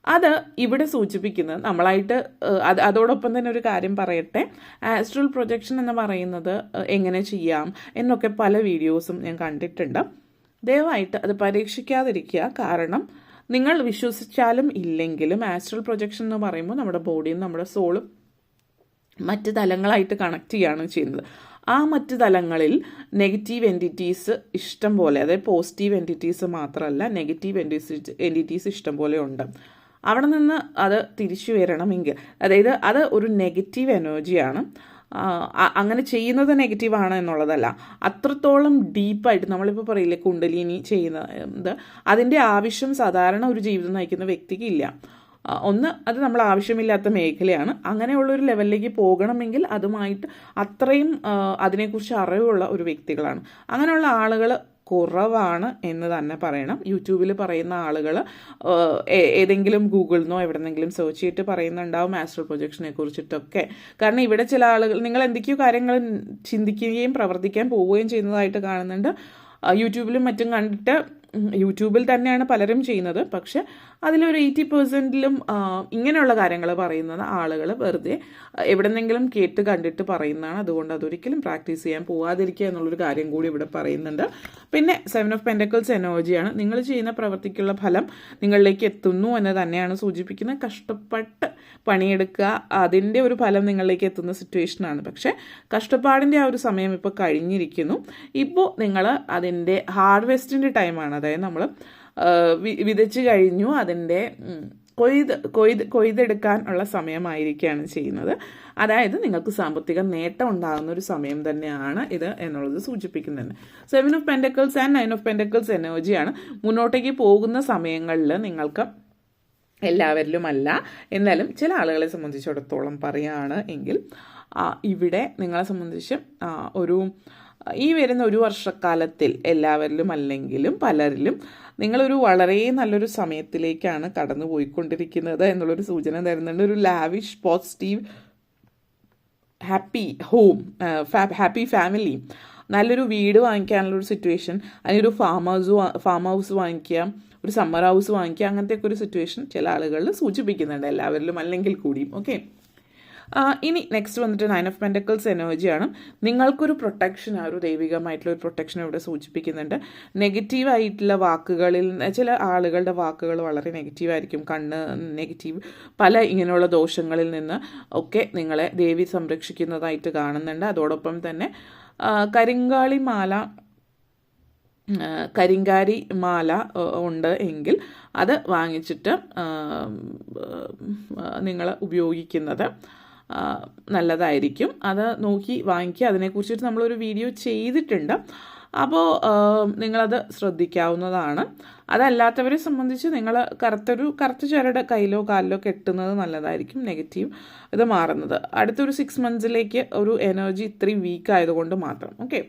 അത് ഇവിടെ സൂചിപ്പിക്കുന്നത് നമ്മളായിട്ട് അതോടൊപ്പം തന്നെ ഒരു കാര്യം പറയട്ടെ. ആസ്ട്രൽ പ്രൊജക്ഷൻ എന്ന് പറയുന്നത് എങ്ങനെ ചെയ്യാം എന്നൊക്കെ പല വീഡിയോസും ഞാൻ കണ്ടിട്ടുണ്ട്. ദയവായിട്ട് അത് പരീക്ഷിക്കാതിരിക്കുക. കാരണം നിങ്ങൾ വിശ്വസിച്ചാലും ഇല്ലെങ്കിലും ആസ്ട്രൽ പ്രൊജക്ഷൻ എന്ന് പറയുമ്പോൾ നമ്മുടെ ബോഡിയും നമ്മുടെ സോളും മറ്റ് തലങ്ങളായിട്ട് കണക്ട് ചെയ്യുകയാണ് ചെയ്യുന്നത്. ആ മറ്റ് തലങ്ങളിൽ നെഗറ്റീവ് എൻറ്റിറ്റീസ് ഇഷ്ടം പോലെ, അതായത് പോസിറ്റീവ് എൻറ്റിറ്റീസ് മാത്രമല്ല നെഗറ്റീവ് എൻറ്റിറ്റീസ് ഇഷ്ടം പോലെ ഉണ്ട്. അവിടെ നിന്ന് അത് തിരിച്ചു വരണമെങ്കിൽ, അതായത് അത് ഒരു നെഗറ്റീവ് എനർജിയാണ്. അങ്ങനെ ചെയ്യുന്നത് നെഗറ്റീവാണ് എന്നുള്ളതല്ല, അത്രത്തോളം ഡീപ്പായിട്ട് നമ്മളിപ്പോൾ പറയില്ലേ കുണ്ടലിനി ചെയ്യുന്നത്, അതിൻ്റെ ആവശ്യം സാധാരണ ഒരു ജീവിതം നയിക്കുന്ന വ്യക്തിക്ക് ഇല്ല. അത് നമ്മൾ ആവശ്യമില്ലാത്ത മേഖലയാണ്. അങ്ങനെയുള്ളൊരു ലെവലിലേക്ക് പോകണമെങ്കിൽ അതുമായിട്ട് അത്രയും അതിനെക്കുറിച്ച് അറിവുള്ള ഒരു വ്യക്തികളാണ്. അങ്ങനെയുള്ള ആളുകൾ കുറവാണ് എന്ന് തന്നെ പറയണം. യൂട്യൂബിൽ പറയുന്ന ആളുകൾ ഏതെങ്കിലും ഗൂഗിളിൽ നിന്നോ എവിടെന്നെങ്കിലും സെർച്ച് ചെയ്തിട്ട് പറയുന്നുണ്ടാവും ആസ്ട്രൽ പ്രൊജക്ഷനെ കുറിച്ചിട്ടൊക്കെ. കാരണം ഇവിടെ ചില ആളുകൾ നിങ്ങൾ എന്തൊക്കെയോ കാര്യങ്ങൾ ചിന്തിക്കുകയും പ്രവർത്തിക്കാൻ പോവുകയും ചെയ്യുന്നതായിട്ട് കാണുന്നുണ്ട്. യൂട്യൂബിലും മറ്റും കണ്ടിട്ട്, യൂട്യൂബിൽ തന്നെയാണ് പലരും ചെയ്യുന്നത്, പക്ഷെ അതിലൊരു 80%ലും ഇങ്ങനെയുള്ള കാര്യങ്ങൾ പറയുന്നത് ആളുകൾ വെറുതെ എവിടെന്നെങ്കിലും കേട്ട് കണ്ടിട്ട് പറയുന്നതാണ്. അതുകൊണ്ട് അതൊരിക്കലും പ്രാക്ടീസ് ചെയ്യാൻ പോകാതിരിക്കുക എന്നുള്ളൊരു കാര്യം കൂടി ഇവിടെ പറയുന്നുണ്ട്. പിന്നെ 7 of Pentacles എനർജിയാണ്. നിങ്ങൾ ചെയ്യുന്ന പ്രവൃത്തിക്കുള്ള ഫലം നിങ്ങളിലേക്ക് എത്തുന്നു എന്ന് തന്നെയാണ് സൂചിപ്പിക്കുന്നത്. കഷ്ടപ്പെട്ട് പണിയെടുക്കുക, അതിൻ്റെ ഒരു ഫലം നിങ്ങളിലേക്ക് എത്തുന്ന സിറ്റുവേഷനാണ്. പക്ഷേ കഷ്ടപ്പാടിൻ്റെ ആ ഒരു സമയം ഇപ്പോൾ കഴിഞ്ഞിരിക്കുന്നു. ഇപ്പോൾ നിങ്ങൾ അതിൻ്റെ ഹാർവെസ്റ്റിൻ്റെ ടൈമാണ്. അതായത് നമ്മൾ വിതച്ച് കഴിഞ്ഞു, അതിൻ്റെ കൊയ്തെടുക്കാനുള്ള സമയമായിരിക്കുകയാണ് ചെയ്യുന്നത്. അതായത് നിങ്ങൾക്ക് സാമ്പത്തിക നേട്ടം ഉണ്ടാകുന്ന ഒരു സമയം തന്നെയാണ് ഇത് എന്നുള്ളത് സൂചിപ്പിക്കുന്നുണ്ട്. 7 of pentacles and 9 of pentacles എനർജിയാണ്. മുന്നോട്ടേക്ക് പോകുന്ന സമയങ്ങളിൽ നിങ്ങൾക്ക് എല്ലാവരിലുമല്ല, എന്നാലും ചില ആളുകളെ സംബന്ധിച്ചിടത്തോളം പറയുകയാണ് എങ്കിൽ ഇവിടെ നിങ്ങളെ സംബന്ധിച്ച് ഈ വരുന്ന ഒരു വർഷക്കാലത്തിൽ എല്ലാവരിലും അല്ലെങ്കിലും പലരിലും നിങ്ങളൊരു വളരെ നല്ലൊരു സമയത്തിലേക്കാണ് കടന്നു പോയിക്കൊണ്ടിരിക്കുന്നത് എന്നുള്ളൊരു സൂചന തരുന്നുണ്ട്. ഒരു lavish, positive, happy home, happy family, നല്ലൊരു വീട് വാങ്ങിക്കാനുള്ളൊരു സിറ്റുവേഷൻ, അല്ലെങ്കിൽ ഒരു ഫാം ഹൗസ് വാങ്ങിക്കുക, ഒരു സമ്മർ ഹൗസ് വാങ്ങിക്കുക, അങ്ങനത്തെയൊക്കെ ഒരു സിറ്റുവേഷൻ ചില ആളുകളിൽ സൂചിപ്പിക്കുന്നുണ്ട്, എല്ലാവരിലും അല്ലെങ്കിൽ കൂടിയും. ഓക്കെ, ഇനി നെക്സ്റ്റ് വന്നിട്ട് 9 ഓഫ് പെൻറ്റക്കിൾസ് എനർജിയാണ്. നിങ്ങൾക്കൊരു പ്രൊട്ടക്ഷൻ, ഒരു ദൈവികമായിട്ടുള്ള ഒരു പ്രൊട്ടക്ഷൻ ഇവിടെ സൂചിപ്പിക്കുന്നുണ്ട്. നെഗറ്റീവായിട്ടുള്ള വാക്കുകളിൽ, ചില ആളുകളുടെ വാക്കുകൾ വളരെ നെഗറ്റീവായിരിക്കും, കണ്ണ് നെഗറ്റീവ്, പല ഇങ്ങനെയുള്ള ദോഷങ്ങളിൽ നിന്ന് ഒക്കെ നിങ്ങളെ ദേവി സംരക്ഷിക്കുന്നതായിട്ട് കാണുന്നുണ്ട്. അതോടൊപ്പം തന്നെ കരിങ്കാരി മാല ഉണ്ട് എങ്കിൽ അത് വാങ്ങിച്ചിട്ട് നിങ്ങൾ ഉപയോഗിക്കുന്നത് നല്ലതായിരിക്കും. അത് നോക്കി വാങ്ങിക്കുക. അതിനെക്കുറിച്ചിട്ട് നമ്മളൊരു വീഡിയോ ചെയ്തിട്ടുണ്ട്, അപ്പോൾ നിങ്ങളത് ശ്രദ്ധിക്കാവുന്നതാണ്. അതല്ലാത്തവരെ സംബന്ധിച്ച് നിങ്ങൾ കറുത്ത ചരട് കയ്യിലോ കാലിലോ കെട്ടുന്നത് നല്ലതായിരിക്കും, നെഗറ്റീവ് ഇത് മാറുന്നത്. അടുത്തൊരു 6 മന്ത്സിലേക്ക് ഒരു എനർജി ഇത്രയും വീക്ക് ആയതുകൊണ്ട് മാത്രം. ഓക്കെ,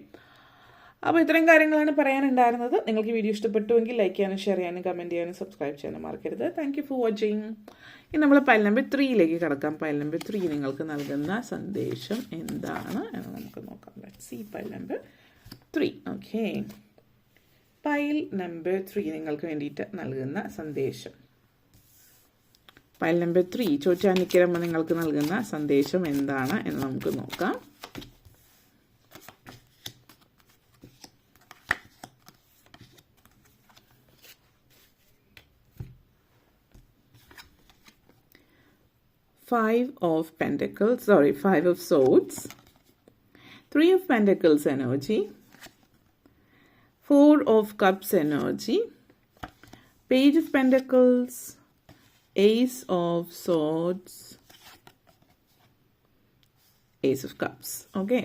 അപ്പോൾ ഇത്രയും കാര്യങ്ങളാണ് പറയാനുണ്ടായിരുന്നത്. നിങ്ങൾക്ക് വീഡിയോ ഇഷ്ടപ്പെട്ടുവെങ്കിൽ ലൈക്ക് ചെയ്യാനും ഷെയർ ചെയ്യാനും കമൻറ്റ് ചെയ്യാനും സബ്സ്ക്രൈബ് ചെയ്യാനും മറക്കരുത്. Thank you for watching. ഇനി നമ്മൾ പൈൽ നമ്പർ 3യിലേക്ക് കടക്കാം. പൈൽ നമ്പർ 3 നിങ്ങൾക്ക് നൽകുന്ന സന്ദേശം എന്താണ് എന്ന് നമുക്ക് നോക്കാം. Let's see pile number 3. Okay, pile number 3 നിങ്ങൾക്ക് വേണ്ടിയിട്ട് നൽകുന്ന സന്ദേശം. പൈൽ നമ്പർ 3 ചോറ്റാനിക്കരമ്മ നിങ്ങൾക്ക് നൽകുന്ന സന്ദേശം എന്താണ് എന്ന് നമുക്ക് നോക്കാം. Five of Swords, 3 of Pentacles energy, 4 of Cups energy, Page of Pentacles, Ace of Swords, Ace of Cups. Okay,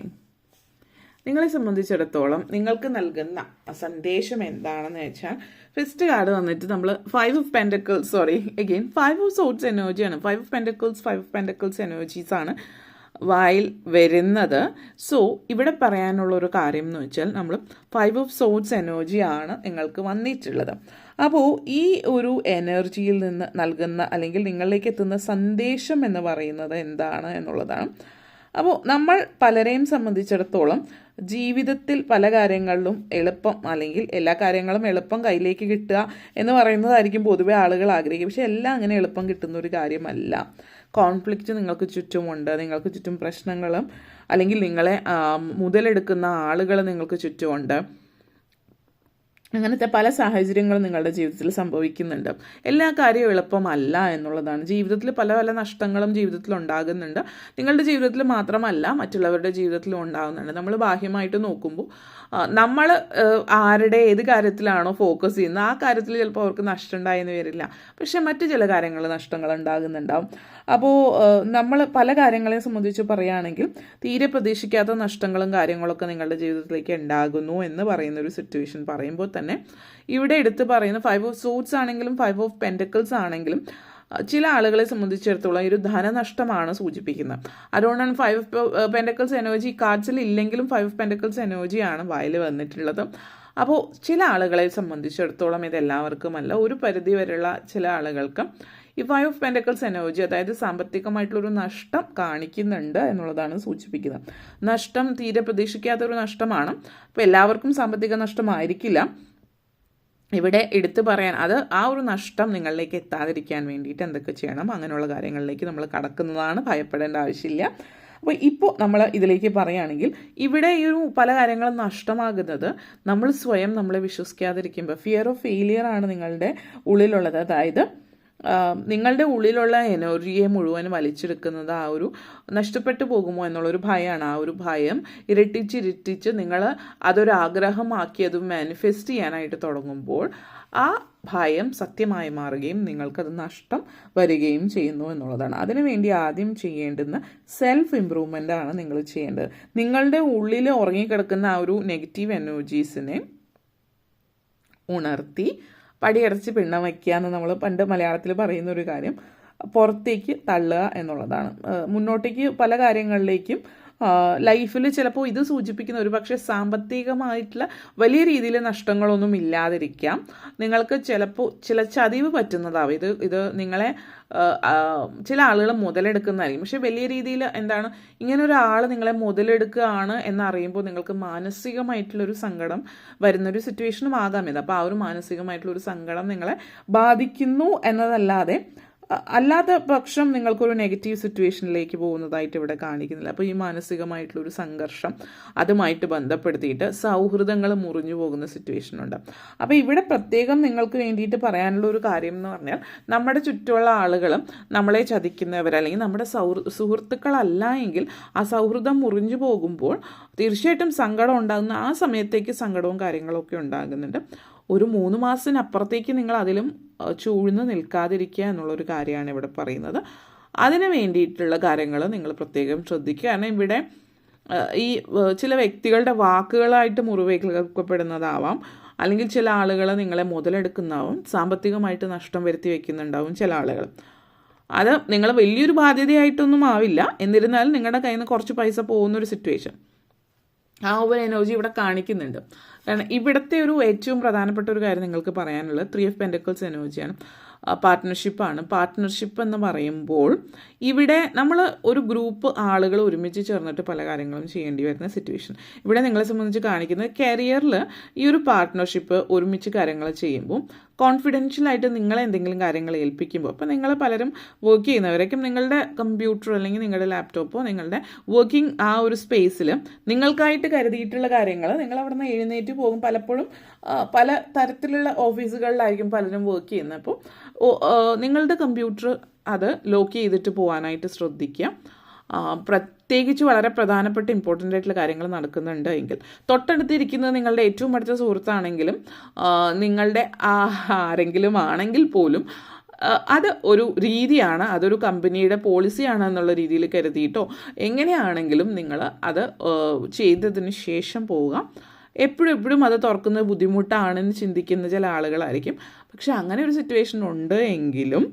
നിങ്ങളെ സംബന്ധിച്ചിടത്തോളം നിങ്ങൾക്ക് നൽകുന്ന സന്ദേശം എന്താണെന്ന് വെച്ചാൽ, ഫസ്റ്റ് കാർഡ് വന്നിട്ട് നമ്മൾ 5 ഓഫ് പെൻറ്റക്കിൾസ്, 5 ഓഫ് സോർട്സ് എനർജിയാണ്. 5 ഓഫ് പെൻറ്റക്കിൾസ് എനർജീസ് ആണ് വായിൽ വരുന്നത്. സോ ഇവിടെ പറയാനുള്ള ഒരു കാര്യം എന്ന് വെച്ചാൽ, നമ്മൾ 5 ഓഫ് സോർട്സ് എനർജിയാണ് നിങ്ങൾക്ക് വന്നിട്ടുള്ളത്. അപ്പോൾ ഈ ഒരു എനർജിയിൽ നിന്ന് നൽകുന്ന അല്ലെങ്കിൽ നിങ്ങളിലേക്ക് എത്തുന്ന സന്ദേശം എന്ന് പറയുന്നത് എന്താണ് എന്നുള്ളതാണ്. അപ്പോൾ നമ്മൾ പലരെയും സംബന്ധിച്ചിടത്തോളം ജീവിതത്തിൽ പല കാര്യങ്ങളിലും എളുപ്പം, അല്ലെങ്കിൽ എല്ലാ കാര്യങ്ങളും എളുപ്പം കയ്യിലേക്ക് കിട്ടുക എന്ന് പറയുന്നതായിരിക്കും പൊതുവെ ആളുകൾ ആഗ്രഹിക്കുക. പക്ഷെ എല്ലാം അങ്ങനെ എളുപ്പം കിട്ടുന്ന ഒരു കാര്യമല്ല. കോൺഫ്ലിക്റ്റ് നിങ്ങൾക്ക് ചുറ്റുമുണ്ട്, നിങ്ങൾക്ക് ചുറ്റും പ്രശ്നങ്ങളും അല്ലെങ്കിൽ നിങ്ങളെ മുതലെടുക്കുന്ന ആളുകൾ നിങ്ങൾക്ക് ചുറ്റുമുണ്ട്. അങ്ങനത്തെ പല സാഹചര്യങ്ങളും നിങ്ങളുടെ ജീവിതത്തിൽ സംഭവിക്കുന്നുണ്ട്. എല്ലാ കാര്യവും എളുപ്പമല്ല എന്നുള്ളതാണ്. ജീവിതത്തിൽ പല പല നഷ്ടങ്ങളും ജീവിതത്തിൽ ഉണ്ടാകുന്നുണ്ട്. നിങ്ങളുടെ ജീവിതത്തിൽ മാത്രമല്ല, മറ്റുള്ളവരുടെ ജീവിതത്തിലും ഉണ്ടാകുന്നുണ്ട്. നമ്മൾ ബാഹ്യമായിട്ട് നോക്കുമ്പോൾ നമ്മൾ ആരുടെ ഏത് കാര്യത്തിലാണോ ഫോക്കസ് ചെയ്യുന്നത് ആ കാര്യത്തിൽ ചിലപ്പോൾ അവർക്ക് നഷ്ടം ഉണ്ടായെന്ന് വരില്ല, പക്ഷെ മറ്റു ചില കാര്യങ്ങൾ നഷ്ടങ്ങൾ ഉണ്ടാകുന്നുണ്ടാവും. അപ്പോൾ നമ്മൾ പല കാര്യങ്ങളെ സംബന്ധിച്ച് പറയുകയാണെങ്കിൽ തീരെ പ്രതീക്ഷിക്കാത്ത നഷ്ടങ്ങളും കാര്യങ്ങളൊക്കെ നിങ്ങളുടെ ജീവിതത്തിലേക്ക് ഉണ്ടാകുന്നു എന്ന് പറയുന്ന ഒരു സിറ്റുവേഷൻ പറയുമ്പോൾ തന്നെ ഇവിടെ എടുത്ത് പറയുന്ന 5 ഓഫ് സോർട്സ് ആണെങ്കിലും 5 ഓഫ് പെൻറ്റക്കിൾസ് ആണെങ്കിലും ചില ആളുകളെ സംബന്ധിച്ചിടത്തോളം ഒരു ധനനഷ്ടമാണ് സൂചിപ്പിക്കുന്നത്. അതുകൊണ്ടാണ് 5 ഓഫ് പെൻറ്റക്കിൾസ് എനർജി കാർഡ്സിൽ ഇല്ലെങ്കിലും 5 ഓഫ് പെൻറ്റക്കിൾസ് എനർജിയാണ് വായിൽ വന്നിട്ടുള്ളത്. അപ്പോൾ ചില ആളുകളെ സംബന്ധിച്ചിടത്തോളം ഇതെല്ലാവർക്കുമല്ല, ഒരു പരിധി വരെയുള്ള ചില ആളുകൾക്ക് ഈ 5 ഓഫ് പെൻറ്റക്കിൾസ് എനർജി, അതായത് സാമ്പത്തികമായിട്ടുള്ളൊരു നഷ്ടം കാണിക്കുന്നുണ്ട് എന്നുള്ളതാണ് സൂചിപ്പിക്കുന്നത്. നഷ്ടം തീരെ പ്രതീക്ഷിക്കാത്തൊരു നഷ്ടമാണ്. അപ്പോൾ എല്ലാവർക്കും സാമ്പത്തിക നഷ്ടമായിരിക്കില്ല. ഇവിടെ എടുത്തു പറയാൻ ആ ഒരു നഷ്ടം നിങ്ങളിലേക്ക് എത്താതിരിക്കാൻ വേണ്ടിയിട്ട് എന്തൊക്കെ ചെയ്യണം, അങ്ങനെയുള്ള കാര്യങ്ങളിലേക്ക് നമ്മൾ കടക്കുന്നതാണ്. ഭയപ്പെടേണ്ട ആവശ്യമില്ല. അപ്പോൾ ഇപ്പോൾ നമ്മൾ ഇതിലേക്ക് പറയുകയാണെങ്കിൽ ഇവിടെ ഈ ഒരു പല കാര്യങ്ങളും നഷ്ടമാകുന്നത് നമ്മൾ സ്വയം നമ്മളെ വിശ്വസിക്കാതിരിക്കുമ്പോൾ, ഫിയർ ഓഫ് ഫെയിലിയർ ആണ് നിങ്ങളുടെ ഉള്ളിലുള്ളത്. അതായത് നിങ്ങളുടെ ഉള്ളിലുള്ള എനർജിയെ മുഴുവൻ വലിച്ചെടുക്കുന്നത് ആ ഒരു നഷ്ടപ്പെട്ടു പോകുമോ എന്നുള്ളൊരു ഭയമാണ്. ആ ഒരു ഭയം ഇരട്ടിച്ച് നിങ്ങൾ അതൊരാഗ്രഹമാക്കി അത് മാനിഫെസ്റ്റ് ചെയ്യാനായിട്ട് തുടങ്ങുമ്പോൾ ആ ഭയം സത്യമായി മാറുകയും നിങ്ങൾക്കത് നഷ്ടം വരികയും ചെയ്യുന്നു എന്നുള്ളതാണ്. അതിനുവേണ്ടി ആദ്യം ചെയ്യേണ്ടുന്ന സെൽഫ് ഇമ്പ്രൂവ്മെൻ്റ് ആണ് നിങ്ങൾ ചെയ്യേണ്ടത്. നിങ്ങളുടെ ഉള്ളിൽ ഉറങ്ങിക്കിടക്കുന്ന ആ ഒരു നെഗറ്റീവ് എനർജീസിനെ ഉണർത്തി പടിയടച്ച് പിണ്ണം വയ്ക്കുക എന്ന് നമ്മൾ പണ്ട് മലയാളത്തിൽ പറയുന്ന ഒരു കാര്യം പുറത്തേക്ക് തള്ളുക എന്നുള്ളതാണ്. മുന്നോട്ടേക്ക് പല കാര്യങ്ങളിലേക്കും ലൈഫിൽ ചിലപ്പോൾ ഇത് സൂചിപ്പിക്കുന്ന ഒരു പക്ഷേ സാമ്പത്തികമായിട്ടുള്ള വലിയ രീതിയിൽ നഷ്ടങ്ങളൊന്നും ഇല്ലാതിരിക്കാം. നിങ്ങൾക്ക് ചിലപ്പോൾ ചില ചതിവ് പറ്റുന്നതാവും. ഇത് നിങ്ങളെ ചില ആളുകൾ മുതലെടുക്കുന്നതായിരിക്കും. പക്ഷേ വലിയ രീതിയിൽ എന്താണ് ഇങ്ങനെ ഒരാൾ നിങ്ങളെ മുതലെടുക്കുകയാണ് എന്നറിയുമ്പോൾ നിങ്ങൾക്ക് മാനസികമായിട്ടുള്ളൊരു സങ്കടം വരുന്നൊരു സിറ്റുവേഷനും ആകാം ഇത്. അപ്പോൾ ആ ഒരു മാനസികമായിട്ടുള്ളൊരു സങ്കടം നിങ്ങളെ ബാധിക്കുന്നു എന്നതല്ലാതെ അല്ലാത്ത പക്ഷം നിങ്ങൾക്കൊരു നെഗറ്റീവ് സിറ്റുവേഷനിലേക്ക് പോകുന്നതായിട്ട് ഇവിടെ കാണിക്കുന്നില്ല. അപ്പോൾ ഈ മാനസികമായിട്ടുള്ളൊരു സംഘർഷം അതുമായിട്ട് ബന്ധപ്പെടുത്തിയിട്ട് സൗഹൃദങ്ങൾ മുറിഞ്ഞു പോകുന്ന സിറ്റുവേഷനുണ്ട്. അപ്പോൾ ഇവിടെ പ്രത്യേകം നിങ്ങൾക്ക് വേണ്ടിയിട്ട് പറയാനുള്ള ഒരു കാര്യം എന്ന് പറഞ്ഞാൽ നമ്മുടെ ചുറ്റുമുള്ള ആളുകളും നമ്മളെ ചതിക്കുന്നവർ അല്ലെങ്കിൽ നമ്മുടെ സുഹൃത്തുക്കളല്ല എങ്കിൽ ആ സൗഹൃദം മുറിഞ്ഞു പോകുമ്പോൾ തീർച്ചയായിട്ടും സങ്കടം ഉണ്ടാകുന്ന ആ സമയത്തേക്ക് സങ്കടവും കാര്യങ്ങളൊക്കെ ഉണ്ടാകുന്നുണ്ട്. ഒരു 3 മാസത്തിനപ്പുറത്തേക്ക് നിങ്ങൾ അതിലും ചൂഴ്ന്ന് നിൽക്കാതിരിക്കുക എന്നുള്ളൊരു കാര്യമാണ് ഇവിടെ പറയുന്നത്. അതിന് വേണ്ടിയിട്ടുള്ള കാര്യങ്ങൾ നിങ്ങൾ പ്രത്യേകം ശ്രദ്ധിക്കുക. കാരണം ഇവിടെ ഈ ചില വ്യക്തികളുടെ വാക്കുകളായിട്ട് മുറിവേൽക്കപ്പെടുന്നതാവാം, അല്ലെങ്കിൽ ചില ആളുകൾ നിങ്ങളെ മുതലെടുക്കുന്നതാവും, സാമ്പത്തികമായിട്ട് നഷ്ടം വരുത്തി വയ്ക്കുന്നുണ്ടാവും ചില ആളുകൾ. അത് നിങ്ങൾ വലിയൊരു ബാധ്യതയായിട്ടൊന്നും ആവില്ല, എന്നിരുന്നാലും നിങ്ങളുടെ കയ്യിൽ നിന്ന് കുറച്ച് പൈസ പോകുന്നൊരു സിറ്റുവേഷൻ ആ ഒരു എനർജി ഇവിടെ കാണിക്കുന്നുണ്ട്. കാരണം ഇവിടുത്തെ ഒരു ഏറ്റവും പ്രധാനപ്പെട്ട ഒരു കാര്യം നിങ്ങൾക്ക് പറയാനുള്ളത് 3 of Pentacles എനർജിയാണ്, പാർട്ട്ണർഷിപ്പാണ്. പാർട്ട്ണർഷിപ്പ് എന്ന് പറയുമ്പോൾ ഇവിടെ നമ്മൾ ഒരു ഗ്രൂപ്പ് ആളുകൾ ഒരുമിച്ച് ചേർന്നിട്ട് പല കാര്യങ്ങളും ചെയ്യേണ്ടി വരുന്ന സിറ്റുവേഷൻ ഇവിടെ നിങ്ങളെ സംബന്ധിച്ച് കാണിക്കുന്നത്. കരിയറിൽ ഈ ഒരു പാർട്ട്ണർഷിപ്പ് ഒരുമിച്ച് കാര്യങ്ങൾ ചെയ്യുമ്പോൾ കോൺഫിഡൻഷ്യലായിട്ട് നിങ്ങളെ എന്തെങ്കിലും കാര്യങ്ങൾ ഏൽപ്പിക്കുമ്പോൾ, അപ്പോൾ നിങ്ങൾ പലരും വർക്ക് ചെയ്യുന്നവരേക്കും നിങ്ങളുടെ കമ്പ്യൂട്ടർ അല്ലെങ്കിൽ നിങ്ങളുടെ ലാപ്ടോപ്പോ നിങ്ങളുടെ വർക്കിംഗ് ആ ഒരു സ്പേസിൽ നിങ്ങൾക്കായിട്ട് കരുതിയിട്ടുള്ള കാര്യങ്ങൾ നിങ്ങൾ അവിടെ നിന്ന് എഴുന്നേറ്റ് പോകും. പലപ്പോഴും പല തരത്തിലുള്ള ഓഫീസുകളിലായിരിക്കും പലരും വർക്ക് ചെയ്യുന്നത്. അപ്പോൾ നിങ്ങളുടെ കമ്പ്യൂട്ടർ അത് ലോക്ക് ചെയ്തിട്ട് പോകാനായിട്ട് ശ്രദ്ധിക്കുക. പ്രത്യേകിച്ച് വളരെ പ്രധാനപ്പെട്ട ഇമ്പോർട്ടൻ്റ് ആയിട്ടുള്ള കാര്യങ്ങൾ നടക്കുന്നുണ്ട് എങ്കിൽ, തൊട്ടടുത്തിരിക്കുന്നത് നിങ്ങളുടെ ഏറ്റവും അടുത്ത സുഹൃത്താണെങ്കിലും നിങ്ങളുടെ ആരെങ്കിലും ആണെങ്കിൽ പോലും അത് ഒരു രീതിയാണ്, അതൊരു കമ്പനിയുടെ പോളിസിയാണ് എന്നുള്ള രീതിയിൽ കരുതിയിട്ടോ എങ്ങനെയാണെങ്കിലും നിങ്ങൾ അത് ചെയ്തതിന് ശേഷം പോവുക. എപ്പോഴും അത് തുറക്കുന്നത് ബുദ്ധിമുട്ടാണെന്ന് ചിന്തിക്കുന്ന ചില ആളുകളായിരിക്കും. പക്ഷെ അങ്ങനെ ഒരു സിറ്റുവേഷൻ ഉണ്ട് എങ്കിലും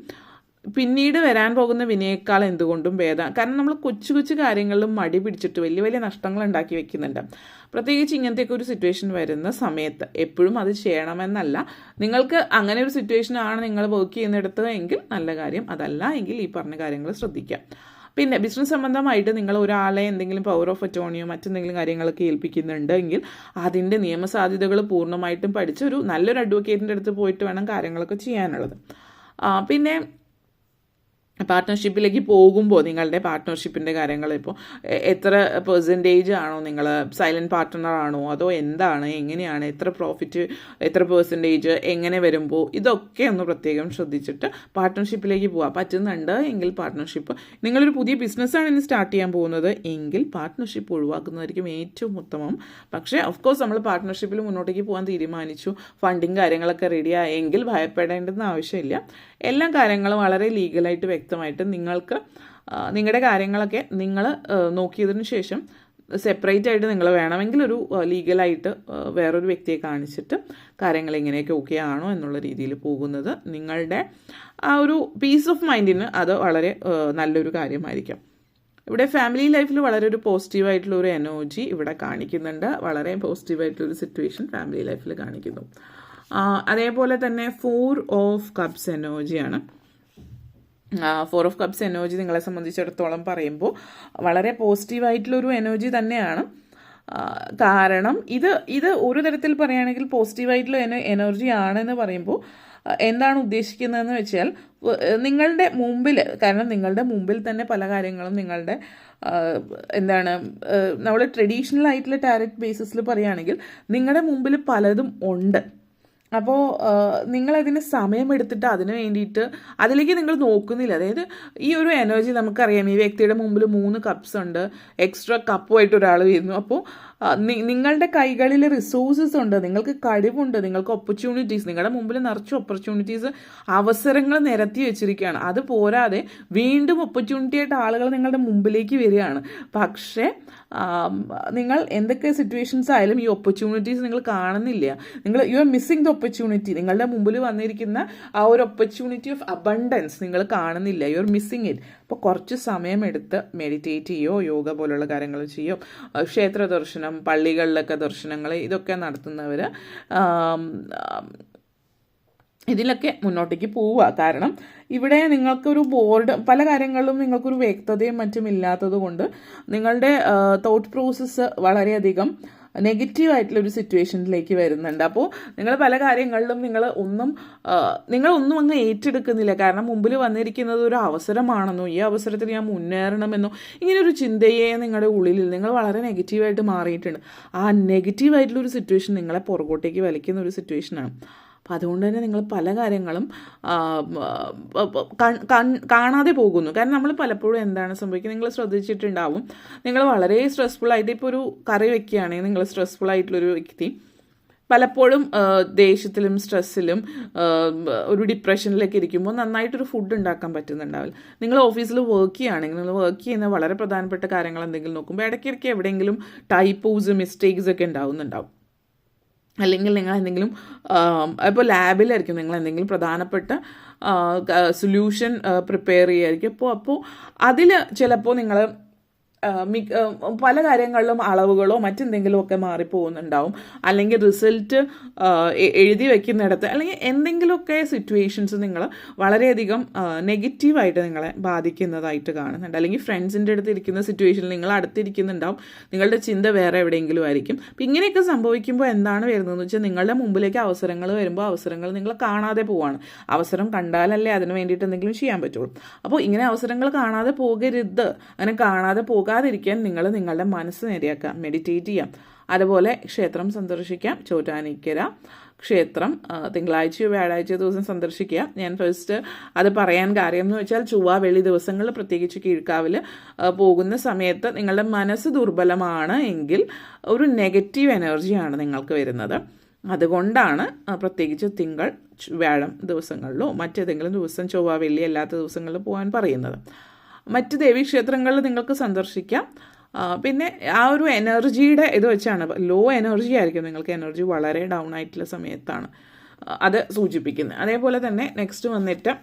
പിന്നീട് വരാൻ പോകുന്ന വിനയേക്കാൾ എന്തുകൊണ്ടും ഭേദം. കാരണം നമ്മൾ കൊച്ചു കൊച്ചു കാര്യങ്ങളിലും മടി പിടിച്ചിട്ട് വലിയ വലിയ നഷ്ടങ്ങൾ ഉണ്ടാക്കി വെക്കുന്നുണ്ട്. പ്രത്യേകിച്ച് ഇങ്ങനത്തെയൊക്കെ ഒരു സിറ്റുവേഷൻ വരുന്ന സമയത്ത് എപ്പോഴും അത് ചെയ്യണമെന്നല്ല. നിങ്ങൾക്ക് അങ്ങനെ ഒരു സിറ്റുവേഷനാണ് നിങ്ങൾ വർക്ക് ചെയ്യുന്നിടത്ത് എങ്കിൽ നല്ല കാര്യം, അതല്ല എങ്കിൽ ഈ പറഞ്ഞ കാര്യങ്ങൾ ശ്രദ്ധിക്കാം. പിന്നെ ബിസിനസ് സംബന്ധമായിട്ട് നിങ്ങൾ ഒരാളെ എന്തെങ്കിലും പവർ ഓഫ് അറ്റോർണിയോ മറ്റെന്തെങ്കിലും കാര്യങ്ങളൊക്കെ ഏൽപ്പിക്കുന്നുണ്ടെങ്കിൽ അതിൻ്റെ നിയമസാധ്യതകൾ പൂർണ്ണമായിട്ടും പഠിച്ച് ഒരു നല്ലൊരു അഡ്വക്കേറ്റിൻ്റെ അടുത്ത് പോയിട്ട് വേണം കാര്യങ്ങളൊക്കെ ചെയ്യാനുള്ളത്. പിന്നെ പാർട്ട്ണർഷിപ്പിലേക്ക് പോകുമ്പോൾ നിങ്ങളുടെ പാർട്ട്ണർഷിപ്പിൻ്റെ കാര്യങ്ങൾ ഇപ്പോൾ എത്ര പെർസെൻറ്റേജ് ആണോ, നിങ്ങൾ സൈലൻറ്റ് പാർട്ട്ണർ ആണോ, അതോ എന്താണ്, എങ്ങനെയാണ്, എത്ര പ്രോഫിറ്റ്, എത്ര പെർസെൻറ്റേജ്, എങ്ങനെ വരുമ്പോൾ ഇതൊക്കെ ഒന്ന് പ്രത്യേകം ശ്രദ്ധിച്ചിട്ട് പാർട്ട്ണർഷിപ്പിലേക്ക് പോകാൻ പറ്റുന്നുണ്ട് എങ്കിൽ പാർട്ട്ണർഷിപ്പ്. നിങ്ങളൊരു പുതിയ ബിസിനസ്സാണ് ഇനി സ്റ്റാർട്ട് ചെയ്യാൻ പോകുന്നത് എങ്കിൽ പാർട്ട്ണർഷിപ്പ് ഒഴിവാക്കുന്നതായിരിക്കും ഏറ്റവും ഉത്തമം. പക്ഷേ ഓഫ് കോഴ്സ് നമ്മൾ പാർട്ട്ണർഷിപ്പിൽ മുന്നോട്ടേക്ക് പോകാൻ തീരുമാനിച്ചു, ഫണ്ടിങ് കാര്യങ്ങളൊക്കെ റെഡിയായെങ്കിൽ ഭയപ്പെടേണ്ടെന്ന് ആവശ്യമില്ല. എല്ലാ കാര്യങ്ങളും വളരെ ലീഗലായിട്ട് വ്യക്തമായിട്ട് നിങ്ങൾക്ക് നിങ്ങളുടെ കാര്യങ്ങളൊക്കെ നിങ്ങൾ നോക്കിയതിന് ശേഷം സെപ്പറേറ്റ് ആയിട്ട് നിങ്ങൾ വേണമെങ്കിൽ ഒരു ലീഗലായിട്ട് വേറൊരു വ്യക്തിയെ കാണിച്ചിട്ട് കാര്യങ്ങൾ ഇങ്ങനെയൊക്കെ ഓക്കെ ആണോ എന്നുള്ള രീതിയിൽ പോകുന്നത് നിങ്ങളുടെ ആ ഒരു പീസ് ഓഫ് മൈൻഡിന് അത് വളരെ നല്ലൊരു കാര്യമായിരിക്കും. ഇവിടെ ഫാമിലി ലൈഫിൽ വളരെ ഒരു പോസിറ്റീവായിട്ടുള്ള ഒരു എനർജി ഇവിടെ കാണിക്കുന്നുണ്ട്. വളരെ പോസിറ്റീവായിട്ടുള്ളൊരു സിറ്റുവേഷൻ ഫാമിലി ലൈഫിൽ കാണിക്കുന്നു. അതേപോലെ തന്നെ 4 of Cups എനർജിയാണ്. 4 of Cups എനർജി നിങ്ങളെ സംബന്ധിച്ചിടത്തോളം പറയുമ്പോൾ വളരെ പോസിറ്റീവായിട്ടുള്ളൊരു എനർജി തന്നെയാണ്. കാരണം ഇത് ഒരു തരത്തിൽ പറയുകയാണെങ്കിൽ പോസിറ്റീവായിട്ടുള്ള എനർജി ആണെന്ന് പറയുമ്പോൾ എന്താണ് ഉദ്ദേശിക്കുന്നതെന്ന് വെച്ചാൽ നിങ്ങളുടെ മുമ്പിൽ, കാരണം നിങ്ങളുടെ മുമ്പിൽ തന്നെ പല കാര്യങ്ങളും നിങ്ങളുടെ എന്താണ് നമ്മൾ ട്രഡീഷണൽ ആയിട്ടുള്ള ടാരറ്റ് ബേസിസിൽ പറയുകയാണെങ്കിൽ നിങ്ങളുടെ മുമ്പിൽ പലതും ഉണ്ട്. അപ്പോൾ നിങ്ങളതിന് സമയമെടുത്തിട്ട് അതിന് വേണ്ടിയിട്ട് അതിലേക്ക് നിങ്ങൾ നോക്കുന്നില്ല. അതായത് ഈ ഒരു എനർജി നമുക്കറിയാം, ഈ വ്യക്തിയുടെ മുമ്പിൽ 3 കപ്സ് ഉണ്ട്, എക്സ്ട്രാ കപ്പുമായിട്ട് ഒരാൾ വരുന്നു. അപ്പോൾ നിങ്ങളുടെ കൈകളിൽ റിസോഴ്സസ് ഉണ്ട്, നിങ്ങൾക്ക് കഴിവുണ്ട്, നിങ്ങൾക്ക് ഓപ്പർച്യൂണിറ്റീസ്, നിങ്ങളുടെ മുമ്പിൽ നിറച്ച് ഓപ്പർച്യൂണിറ്റീസ്, അവസരങ്ങൾ നിരത്തി വെച്ചിരിക്കുകയാണ്. അത് പോരാതെ വീണ്ടും ഓപ്പർച്യൂണിറ്റി ആയിട്ട് ആളുകൾ നിങ്ങളുടെ മുമ്പിലേക്ക് വരികയാണ്. പക്ഷേ നിങ്ങൾ എന്തൊക്കെ സിറ്റുവേഷൻസ് ആയാലും ഈ ഓപ്പർച്യൂണിറ്റീസ് നിങ്ങൾ കാണുന്നില്ല. You are missing the opportunity. നിങ്ങളുടെ മുമ്പിൽ വന്നിരിക്കുന്ന ആ ഒരു ഓപ്പർച്യൂണിറ്റി ഓഫ് അബണ്ടൻസ് നിങ്ങൾ കാണുന്നില്ല. You are missing it. അപ്പോൾ കുറച്ച് സമയമെടുത്ത് മെഡിറ്റേറ്റ് ചെയ്യോ, യോഗ പോലുള്ള കാര്യങ്ങൾ ചെയ്യോ, ക്ഷേത്ര ദർശനം, പള്ളികളിലൊക്കെ ദർശനങ്ങൾ, ഇതൊക്കെ നടത്തുന്നവർ ഇതിലൊക്കെ മുന്നോട്ടേക്ക് പോവുക. കാരണം ഇവിടെ നിങ്ങൾക്കൊരു ബോർഡ്, പല കാര്യങ്ങളിലും നിങ്ങൾക്കൊരു വ്യക്തതയും മറ്റും ഇല്ലാത്തത് കൊണ്ട് നിങ്ങളുടെ തോട്ട് പ്രോസസ്സ് വളരെയധികം നെഗറ്റീവായിട്ടുള്ളൊരു സിറ്റുവേഷനിലേക്ക് വരുന്നുണ്ട്. അപ്പോൾ നിങ്ങൾ പല കാര്യങ്ങളിലും നിങ്ങളൊന്നും അങ്ങ് ഏറ്റെടുക്കുന്നില്ല. കാരണം മുമ്പിൽ വന്നിരിക്കുന്നത് ഒരു അവസരമാണെന്നോ, ഈ അവസരത്തിൽ ഞാൻ മുന്നേറണമെന്നോ, ഇങ്ങനൊരു ചിന്തയെ നിങ്ങളുടെ ഉള്ളിൽ നിങ്ങൾ വളരെ നെഗറ്റീവായിട്ട് മാറിയിട്ടുണ്ട്. ആ നെഗറ്റീവായിട്ടുള്ളൊരു സിറ്റുവേഷൻ നിങ്ങളെ പുറകോട്ടേക്ക് വലിക്കുന്ന ഒരു സിറ്റുവേഷനാണ്. അപ്പം അതുകൊണ്ട് തന്നെ നിങ്ങൾ പല കാര്യങ്ങളും കാണാതെ പോകുന്നു. കാരണം നമ്മൾ പലപ്പോഴും എന്താണ് സംഭവിക്കുന്നത്, നിങ്ങൾ ശ്രദ്ധിച്ചിട്ടുണ്ടാവും, നിങ്ങൾ വളരെ സ്ട്രെസ്ഫുൾ ആയിട്ട്, ഇപ്പോൾ ഒരു കറി വെക്കുകയാണെങ്കിൽ നിങ്ങൾ സ്ട്രെസ്ഫുൾ ആയിട്ടുള്ളൊരു വ്യക്തി പലപ്പോഴും ദേഷ്യത്തിലും സ്ട്രെസ്സിലും ഒരു ഡിപ്രഷനിലേക്ക് ഇരിക്കുമ്പോൾ നന്നായിട്ടൊരു ഫുഡ് ഉണ്ടാക്കാൻ പറ്റുന്നുണ്ടാവില്ല. നിങ്ങൾ ഓഫീസിൽ വർക്ക് ചെയ്യുകയാണെങ്കിൽ, നിങ്ങൾ വർക്ക് ചെയ്യുന്ന വളരെ പ്രധാനപ്പെട്ട കാര്യങ്ങൾ എന്തെങ്കിലും നോക്കുമ്പോൾ ഇടയ്ക്കിടയ്ക്ക് എവിടെയെങ്കിലും ടൈപ്പോസ്, മിസ്റ്റേക്സ് ഒക്കെ ഉണ്ടാവുന്നുണ്ടാവും. അല്ലെങ്കിൽ നിങ്ങൾ എന്തെങ്കിലും ഇപ്പോൾ ലാബിലായിരിക്കും നിങ്ങൾ എന്തെങ്കിലും പ്രധാനപ്പെട്ട സൊല്യൂഷൻ പ്രിപ്പയർ ചെയ്യുമായിരിക്കും. അപ്പോൾ അതിൽ ചിലപ്പോൾ നിങ്ങൾ പല കാര്യങ്ങളിലും അളവുകളോ മറ്റെന്തെങ്കിലുമൊക്കെ മാറിപ്പോകുന്നുണ്ടാവും. അല്ലെങ്കിൽ റിസൾട്ട് എഴുതി വയ്ക്കുന്നിടത്ത് അല്ലെങ്കിൽ എന്തെങ്കിലുമൊക്കെ സിറ്റുവേഷൻസ് നിങ്ങൾ വളരെയധികം നെഗറ്റീവായിട്ട് നിങ്ങളെ ബാധിക്കുന്നതായിട്ട് കാണുന്നുണ്ട്. അല്ലെങ്കിൽ ഫ്രണ്ട്സിൻ്റെ അടുത്ത് ഇരിക്കുന്ന സിറ്റുവേഷനിൽ നിങ്ങൾ അടുത്തിരിക്കുന്നുണ്ടാവും, നിങ്ങളുടെ ചിന്ത വേറെ എവിടെയെങ്കിലും ആയിരിക്കും. അപ്പം ഇങ്ങനെയൊക്കെ സംഭവിക്കുമ്പോൾ എന്താണ് വരുന്നതെന്ന് വെച്ചാൽ, നിങ്ങളുടെ മുമ്പിലേക്ക് അവസരങ്ങൾ വരുമ്പോൾ അവസരങ്ങൾ നിങ്ങൾ കാണാതെ പോവാണ്. അവസരം കണ്ടാലല്ലേ അതിന് വേണ്ടിയിട്ട് എന്തെങ്കിലും ചെയ്യാൻ പറ്റുള്ളൂ. അപ്പോൾ ഇങ്ങനെ അവസരങ്ങൾ കാണാതെ പോകരുത്. അങ്ങനെ കാണാതെ പോകാതിരിക്കാൻ നിങ്ങൾ നിങ്ങളുടെ മനസ്സ് നേരെയാക്കാം, മെഡിറ്റേറ്റ് ചെയ്യാം. അതുപോലെ ക്ഷേത്രം സന്ദർശിക്കാം. ചോറ്റാനിക്കര ക്ഷേത്രം തിങ്കളാഴ്ചയോ വ്യാഴാഴ്ച ദിവസം സന്ദർശിക്കുക. ഞാൻ ഫസ്റ്റ് അത് പറയാൻ കാര്യം എന്ന് വെച്ചാൽ, ചൊവ്വ വെള്ളി ദിവസങ്ങളിൽ പ്രത്യേകിച്ച് കീഴ്ക്കാവിൽ പോകുന്ന സമയത്ത് നിങ്ങളുടെ മനസ്സ് ദുർബലമാണ് എങ്കിൽ ഒരു നെഗറ്റീവ് എനർജിയാണ് നിങ്ങൾക്ക് വരുന്നത്. അതുകൊണ്ടാണ് പ്രത്യേകിച്ച് തിങ്കൾ വ്യാഴം ദിവസങ്ങളിലോ മറ്റേതെങ്കിലും ദിവസം ചൊവ്വ വെള്ളി അല്ലാത്ത ദിവസങ്ങളിൽ പോകാൻ പറയുന്നത്. മറ്റ് ദേവീക്ഷേത്രങ്ങളിൽ നിങ്ങൾക്ക് സന്ദർശിക്കാം. പിന്നെ ആ ഒരു എനർജിയുടെ ഇത് വെച്ചാണ്, ലോ എനർജി ആയിരിക്കും, നിങ്ങൾക്ക് എനർജി വളരെ ഡൗൺ ആയിട്ടുള്ള സമയത്താണ് അത് സൂചിപ്പിക്കുന്നത്. അതേപോലെ തന്നെ നെക്സ്റ്റ് വന്നിട്ട്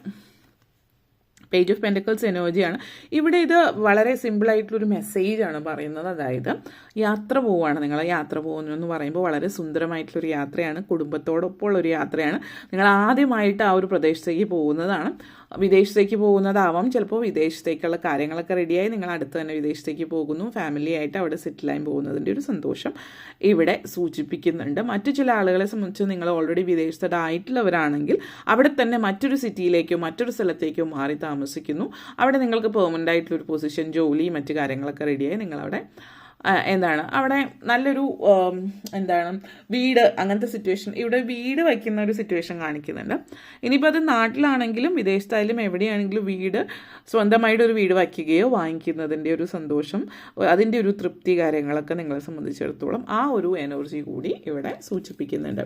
പേജ് ഓഫ് പെൻറ്റക്കിൾസ് എനർജിയാണ്. ഇവിടെ ഇത് വളരെ സിമ്പിളായിട്ടുള്ളൊരു മെസ്സേജാണ് പറയുന്നത്. അതായത് യാത്ര പോവുകയാണ്, നിങ്ങൾ യാത്ര പോകുന്നു എന്ന് പറയുമ്പോൾ വളരെ സുന്ദരമായിട്ടുള്ളൊരു യാത്രയാണ്, കുടുംബത്തോടൊപ്പം ഉള്ളൊരു യാത്രയാണ്. നിങ്ങൾ ആദ്യമായിട്ട് ആ ഒരു പ്രദേശത്തേക്ക് പോകുന്നതാണ്. വിദേശത്തേക്ക് പോകുന്നതാവാം, ചിലപ്പോൾ വിദേശത്തേക്കുള്ള കാര്യങ്ങളൊക്കെ റെഡിയായി നിങ്ങൾ അടുത്ത് തന്നെ വിദേശത്തേക്ക് പോകുന്നു, ഫാമിലി ആയിട്ട് അവിടെ സെറ്റിലായി പോകുന്നതിൻ്റെ ഒരു സന്തോഷം ഇവിടെ സൂചിപ്പിക്കുന്നുണ്ട്. മറ്റു ചില ആളുകളെ സംബന്ധിച്ച് നിങ്ങൾ ഓൾറെഡി വിദേശത്തായിട്ടുള്ളവരാണെങ്കിൽ അവിടെ തന്നെ മറ്റൊരു സിറ്റിയിലേക്കോ മറ്റൊരു സ്ഥലത്തേക്കോ മാറി താമസിക്കുന്നു. അവിടെ നിങ്ങൾക്ക് പെർമനൻ്റ് ആയിട്ടുള്ളൊരു പൊസിഷൻ, ജോലി, മറ്റു കാര്യങ്ങളൊക്കെ റെഡിയായി നിങ്ങളവിടെ അവിടെ നല്ലൊരു വീട്, അങ്ങനത്തെ സിറ്റുവേഷൻ, ഇവിടെ വീട് വയ്ക്കുന്ന ഒരു സിറ്റുവേഷൻ കാണിക്കുന്നുണ്ട്. ഇനിയിപ്പോൾ അത് നാട്ടിലാണെങ്കിലും വിദേശത്തായാലും എവിടെയാണെങ്കിലും വീട്, സ്വന്തമായിട്ടൊരു വീട് വയ്ക്കുകയോ വാങ്ങിക്കുന്നതിൻ്റെ ഒരു സന്തോഷം, അതിൻ്റെ ഒരു തൃപ്തി കാര്യങ്ങളൊക്കെ നിങ്ങളെ സംബന്ധിച്ചിടത്തോളം ആ ഒരു എനർജി കൂടി ഇവിടെ സൂചിപ്പിക്കുന്നുണ്ട്.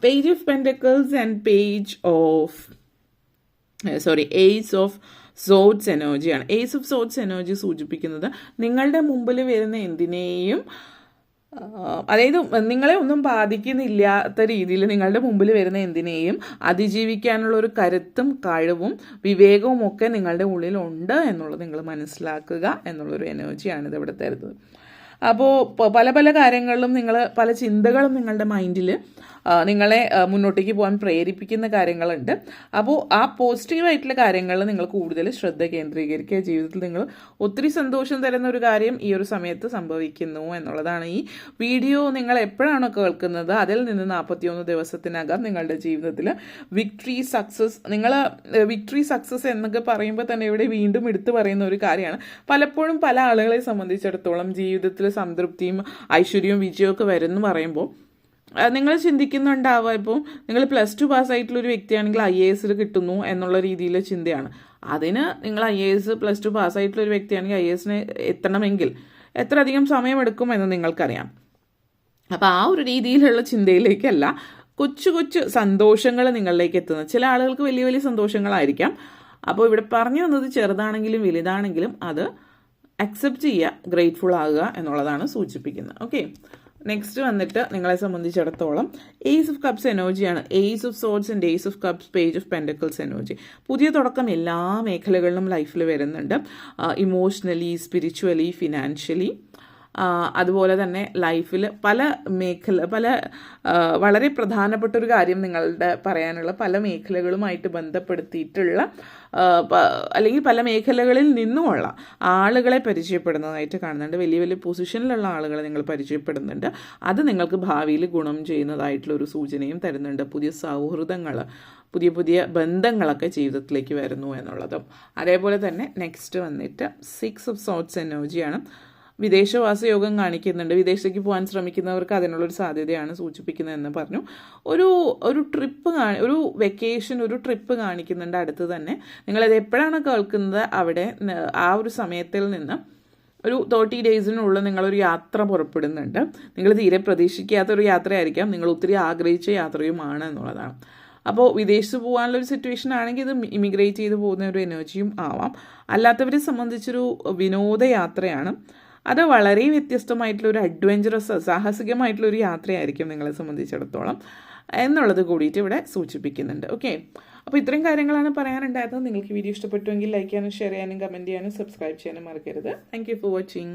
Page of pentacles and page of ace of swords എനർജിയാണ്. ഏസ് ഓഫ് സോഡ്സ് എനർജി സൂചിപ്പിക്കുന്നത് നിങ്ങളുടെ മുമ്പിൽ വരുന്ന എന്തിനേയും, അതായത് നിങ്ങളെ ഒന്നും ബാധിക്കുന്നില്ലാത്ത രീതിയിൽ നിങ്ങളുടെ മുമ്പിൽ വരുന്ന എന്തിനേയും അതിജീവിക്കാനുള്ള ഒരു കരുത്തും കഴിവും വിവേകവും ഒക്കെ നിങ്ങളുടെ ഉള്ളിലുണ്ട് എന്നുള്ളത് നിങ്ങൾ മനസ്സിലാക്കുക എന്നുള്ളൊരു എനർജിയാണ് ഇത് ഇവിടെ തരുന്നത്. അപ്പോൾ പല പല കാര്യങ്ങളിലും പല ചിന്തകളും നിങ്ങളുടെ മൈൻഡിൽ നിങ്ങളെ മുന്നോട്ടേക്ക് പോകാൻ പ്രേരിപ്പിക്കുന്ന കാര്യങ്ങളുണ്ട്. അപ്പോൾ ആ പോസിറ്റീവായിട്ടുള്ള കാര്യങ്ങളിൽ നിങ്ങൾ കൂടുതൽ ശ്രദ്ധ കേന്ദ്രീകരിക്കുക. ജീവിതത്തിൽ നിങ്ങൾ ഒത്തിരി സന്തോഷം തരുന്ന ഒരു കാര്യം ഈ ഒരു സമയത്ത് സംഭവിക്കുന്നു എന്നുള്ളതാണ്. ഈ വീഡിയോ നിങ്ങൾ എപ്പോഴാണോ കേൾക്കുന്നത് അതിൽ നിന്ന് 41 ദിവസത്തിനകം നിങ്ങളുടെ ജീവിതത്തിൽ വിക്ടറി സക്സസ് എന്നൊക്കെ പറയുമ്പോൾ തന്നെ ഇവിടെ വീണ്ടും എടുത്തു പറയുന്ന ഒരു കാര്യമാണ്. പലപ്പോഴും പല ആളുകളെ സംബന്ധിച്ചിടത്തോളം ജീവിതത്തിൽ സംതൃപ്തിയും ഐശ്വര്യവും വിജയവും ഒക്കെ വരുമെന്ന് പറയുമ്പോൾ നിങ്ങൾ ചിന്തിക്കുന്നുണ്ടാവുക, ഇപ്പോൾ നിങ്ങൾ +2 പാസ്സായിട്ടുള്ളൊരു വ്യക്തിയാണെങ്കിൽ IAS കിട്ടുന്നു എന്നുള്ള രീതിയിലെ ചിന്തയാണ്. അതിന് നിങ്ങൾ IAS +2 പാസ്സായിട്ടുള്ളൊരു വ്യക്തിയാണെങ്കിൽ IAS എത്തണമെങ്കിൽ എത്ര അധികം സമയമെടുക്കുമെന്ന് നിങ്ങൾക്കറിയാം. അപ്പോൾ ആ ഒരു രീതിയിലുള്ള ചിന്തയിലേക്കല്ല, കൊച്ചു കൊച്ചു സന്തോഷങ്ങൾ നിങ്ങളിലേക്ക് എത്തുന്നത്. ചില ആളുകൾക്ക് വലിയ വലിയ സന്തോഷങ്ങളായിരിക്കാം. അപ്പോൾ ഇവിടെ പറഞ്ഞു വന്നത് ചെറുതാണെങ്കിലും വലുതാണെങ്കിലും അത് അക്സെപ്റ്റ് ചെയ്യുക, ഗ്രേറ്റ്ഫുൾ ആകുക എന്നുള്ളതാണ് സൂചിപ്പിക്കുന്നത്. ഓക്കെ, നെക്സ്റ്റ് വന്നിട്ട് നിങ്ങളെ സംബന്ധിച്ചിടത്തോളം ഏസ് ഓഫ് കപ്സ് എനർജിയാണ്. Ace of swords and ace of cups, page of pentacles energy. പുതിയ തുടക്കം എല്ലാ മേഖലകളിലും ലൈഫിൽ വരുന്നുണ്ട്. ഇമോഷണലി, സ്പിരിച്വലി, ഫിനാൻഷ്യലി, അതുപോലെ തന്നെ ലൈഫിൽ പല വളരെ പ്രധാനപ്പെട്ട ഒരു കാര്യം നിങ്ങളുടെ പറയാനുള്ള പല മേഖലകളുമായിട്ട് ബന്ധപ്പെടുത്തിയിട്ടുള്ള അല്ലെങ്കിൽ പല മേഖലകളിൽ നിന്നുമുള്ള ആളുകളെ പരിചയപ്പെടുന്നതായിട്ട് കാണുന്നുണ്ട്. വലിയ വലിയ പൊസിഷനിലുള്ള ആളുകളെ നിങ്ങൾ പരിചയപ്പെടുന്നുണ്ട്. അത് നിങ്ങൾക്ക് ഭാവിയിൽ ഗുണം ചെയ്യുന്നതായിട്ടുള്ള ഒരു സൂചനയും തരുന്നുണ്ട്. പുതിയ സൗഹൃദങ്ങൾ, പുതിയ പുതിയ ബന്ധങ്ങളൊക്കെ ജീവിതത്തിലേക്ക് വരുന്നു എന്നുള്ളതും. അതേപോലെ തന്നെ നെക്സ്റ്റ് വന്നിട്ട് 6 ഓഫ് സോർഡ്സ് എനർജിയാണ്. വിദേശവാസ യോഗം കാണിക്കുന്നുണ്ട്. വിദേശത്തേക്ക് പോകാൻ ശ്രമിക്കുന്നവർക്ക് അതിനുള്ളൊരു സാധ്യതയാണ് സൂചിപ്പിക്കുന്നതെന്ന് പറഞ്ഞു. ഒരു വെക്കേഷൻ, ഒരു ട്രിപ്പ് കാണിക്കുന്നുണ്ട് അടുത്ത് തന്നെ. നിങ്ങളത് എപ്പോഴാണ് കേൾക്കുന്നത് അവിടെ ആ ഒരു സമയത്തിൽ നിന്ന് ഒരു 30 ഡേയ്സിനുള്ളിൽ നിങ്ങളൊരു യാത്ര പുറപ്പെടുന്നുണ്ട്. നിങ്ങൾ തീരെ പ്രതീക്ഷിക്കാത്തൊരു യാത്രയായിരിക്കാം, നിങ്ങൾ ഒത്തിരി ആഗ്രഹിച്ച യാത്രയുമാണ് എന്നുള്ളതാണ്. അപ്പോൾ വിദേശത്ത് പോകാനുള്ളൊരു സിറ്റുവേഷൻ ആണെങ്കിൽ ഇത് ഇമിഗ്രേറ്റ് ചെയ്ത് പോകുന്ന ഒരു എനർജിയും ആവാം. അല്ലാത്തവരെ സംബന്ധിച്ചൊരു വിനോദയാത്രയാണ്. അത് വളരെ വ്യത്യസ്തമായിട്ടുള്ളൊരു അഡ്വഞ്ചറസ്, സാഹസികമായിട്ടുള്ളൊരു യാത്രയായിരിക്കും നിങ്ങളെ സംബന്ധിച്ചിടത്തോളം എന്നുള്ളത് കൂടിയിട്ട് ഇവിടെ സൂചിപ്പിക്കുന്നുണ്ട്. ഓക്കെ, അപ്പോൾ ഇത്രയും കാര്യങ്ങളാണ് പറയാനുണ്ടായിരുന്നത്. നിങ്ങൾക്ക് വീഡിയോ ഇഷ്ടപ്പെട്ടുവെങ്കിൽ ലൈക്ക് ചെയ്യാനും ഷെയർ ചെയ്യാനും കമൻറ്റ് ചെയ്യാനും സബ്സ്ക്രൈബ് ചെയ്യാനും മറക്കരുത്. Thank you for watching.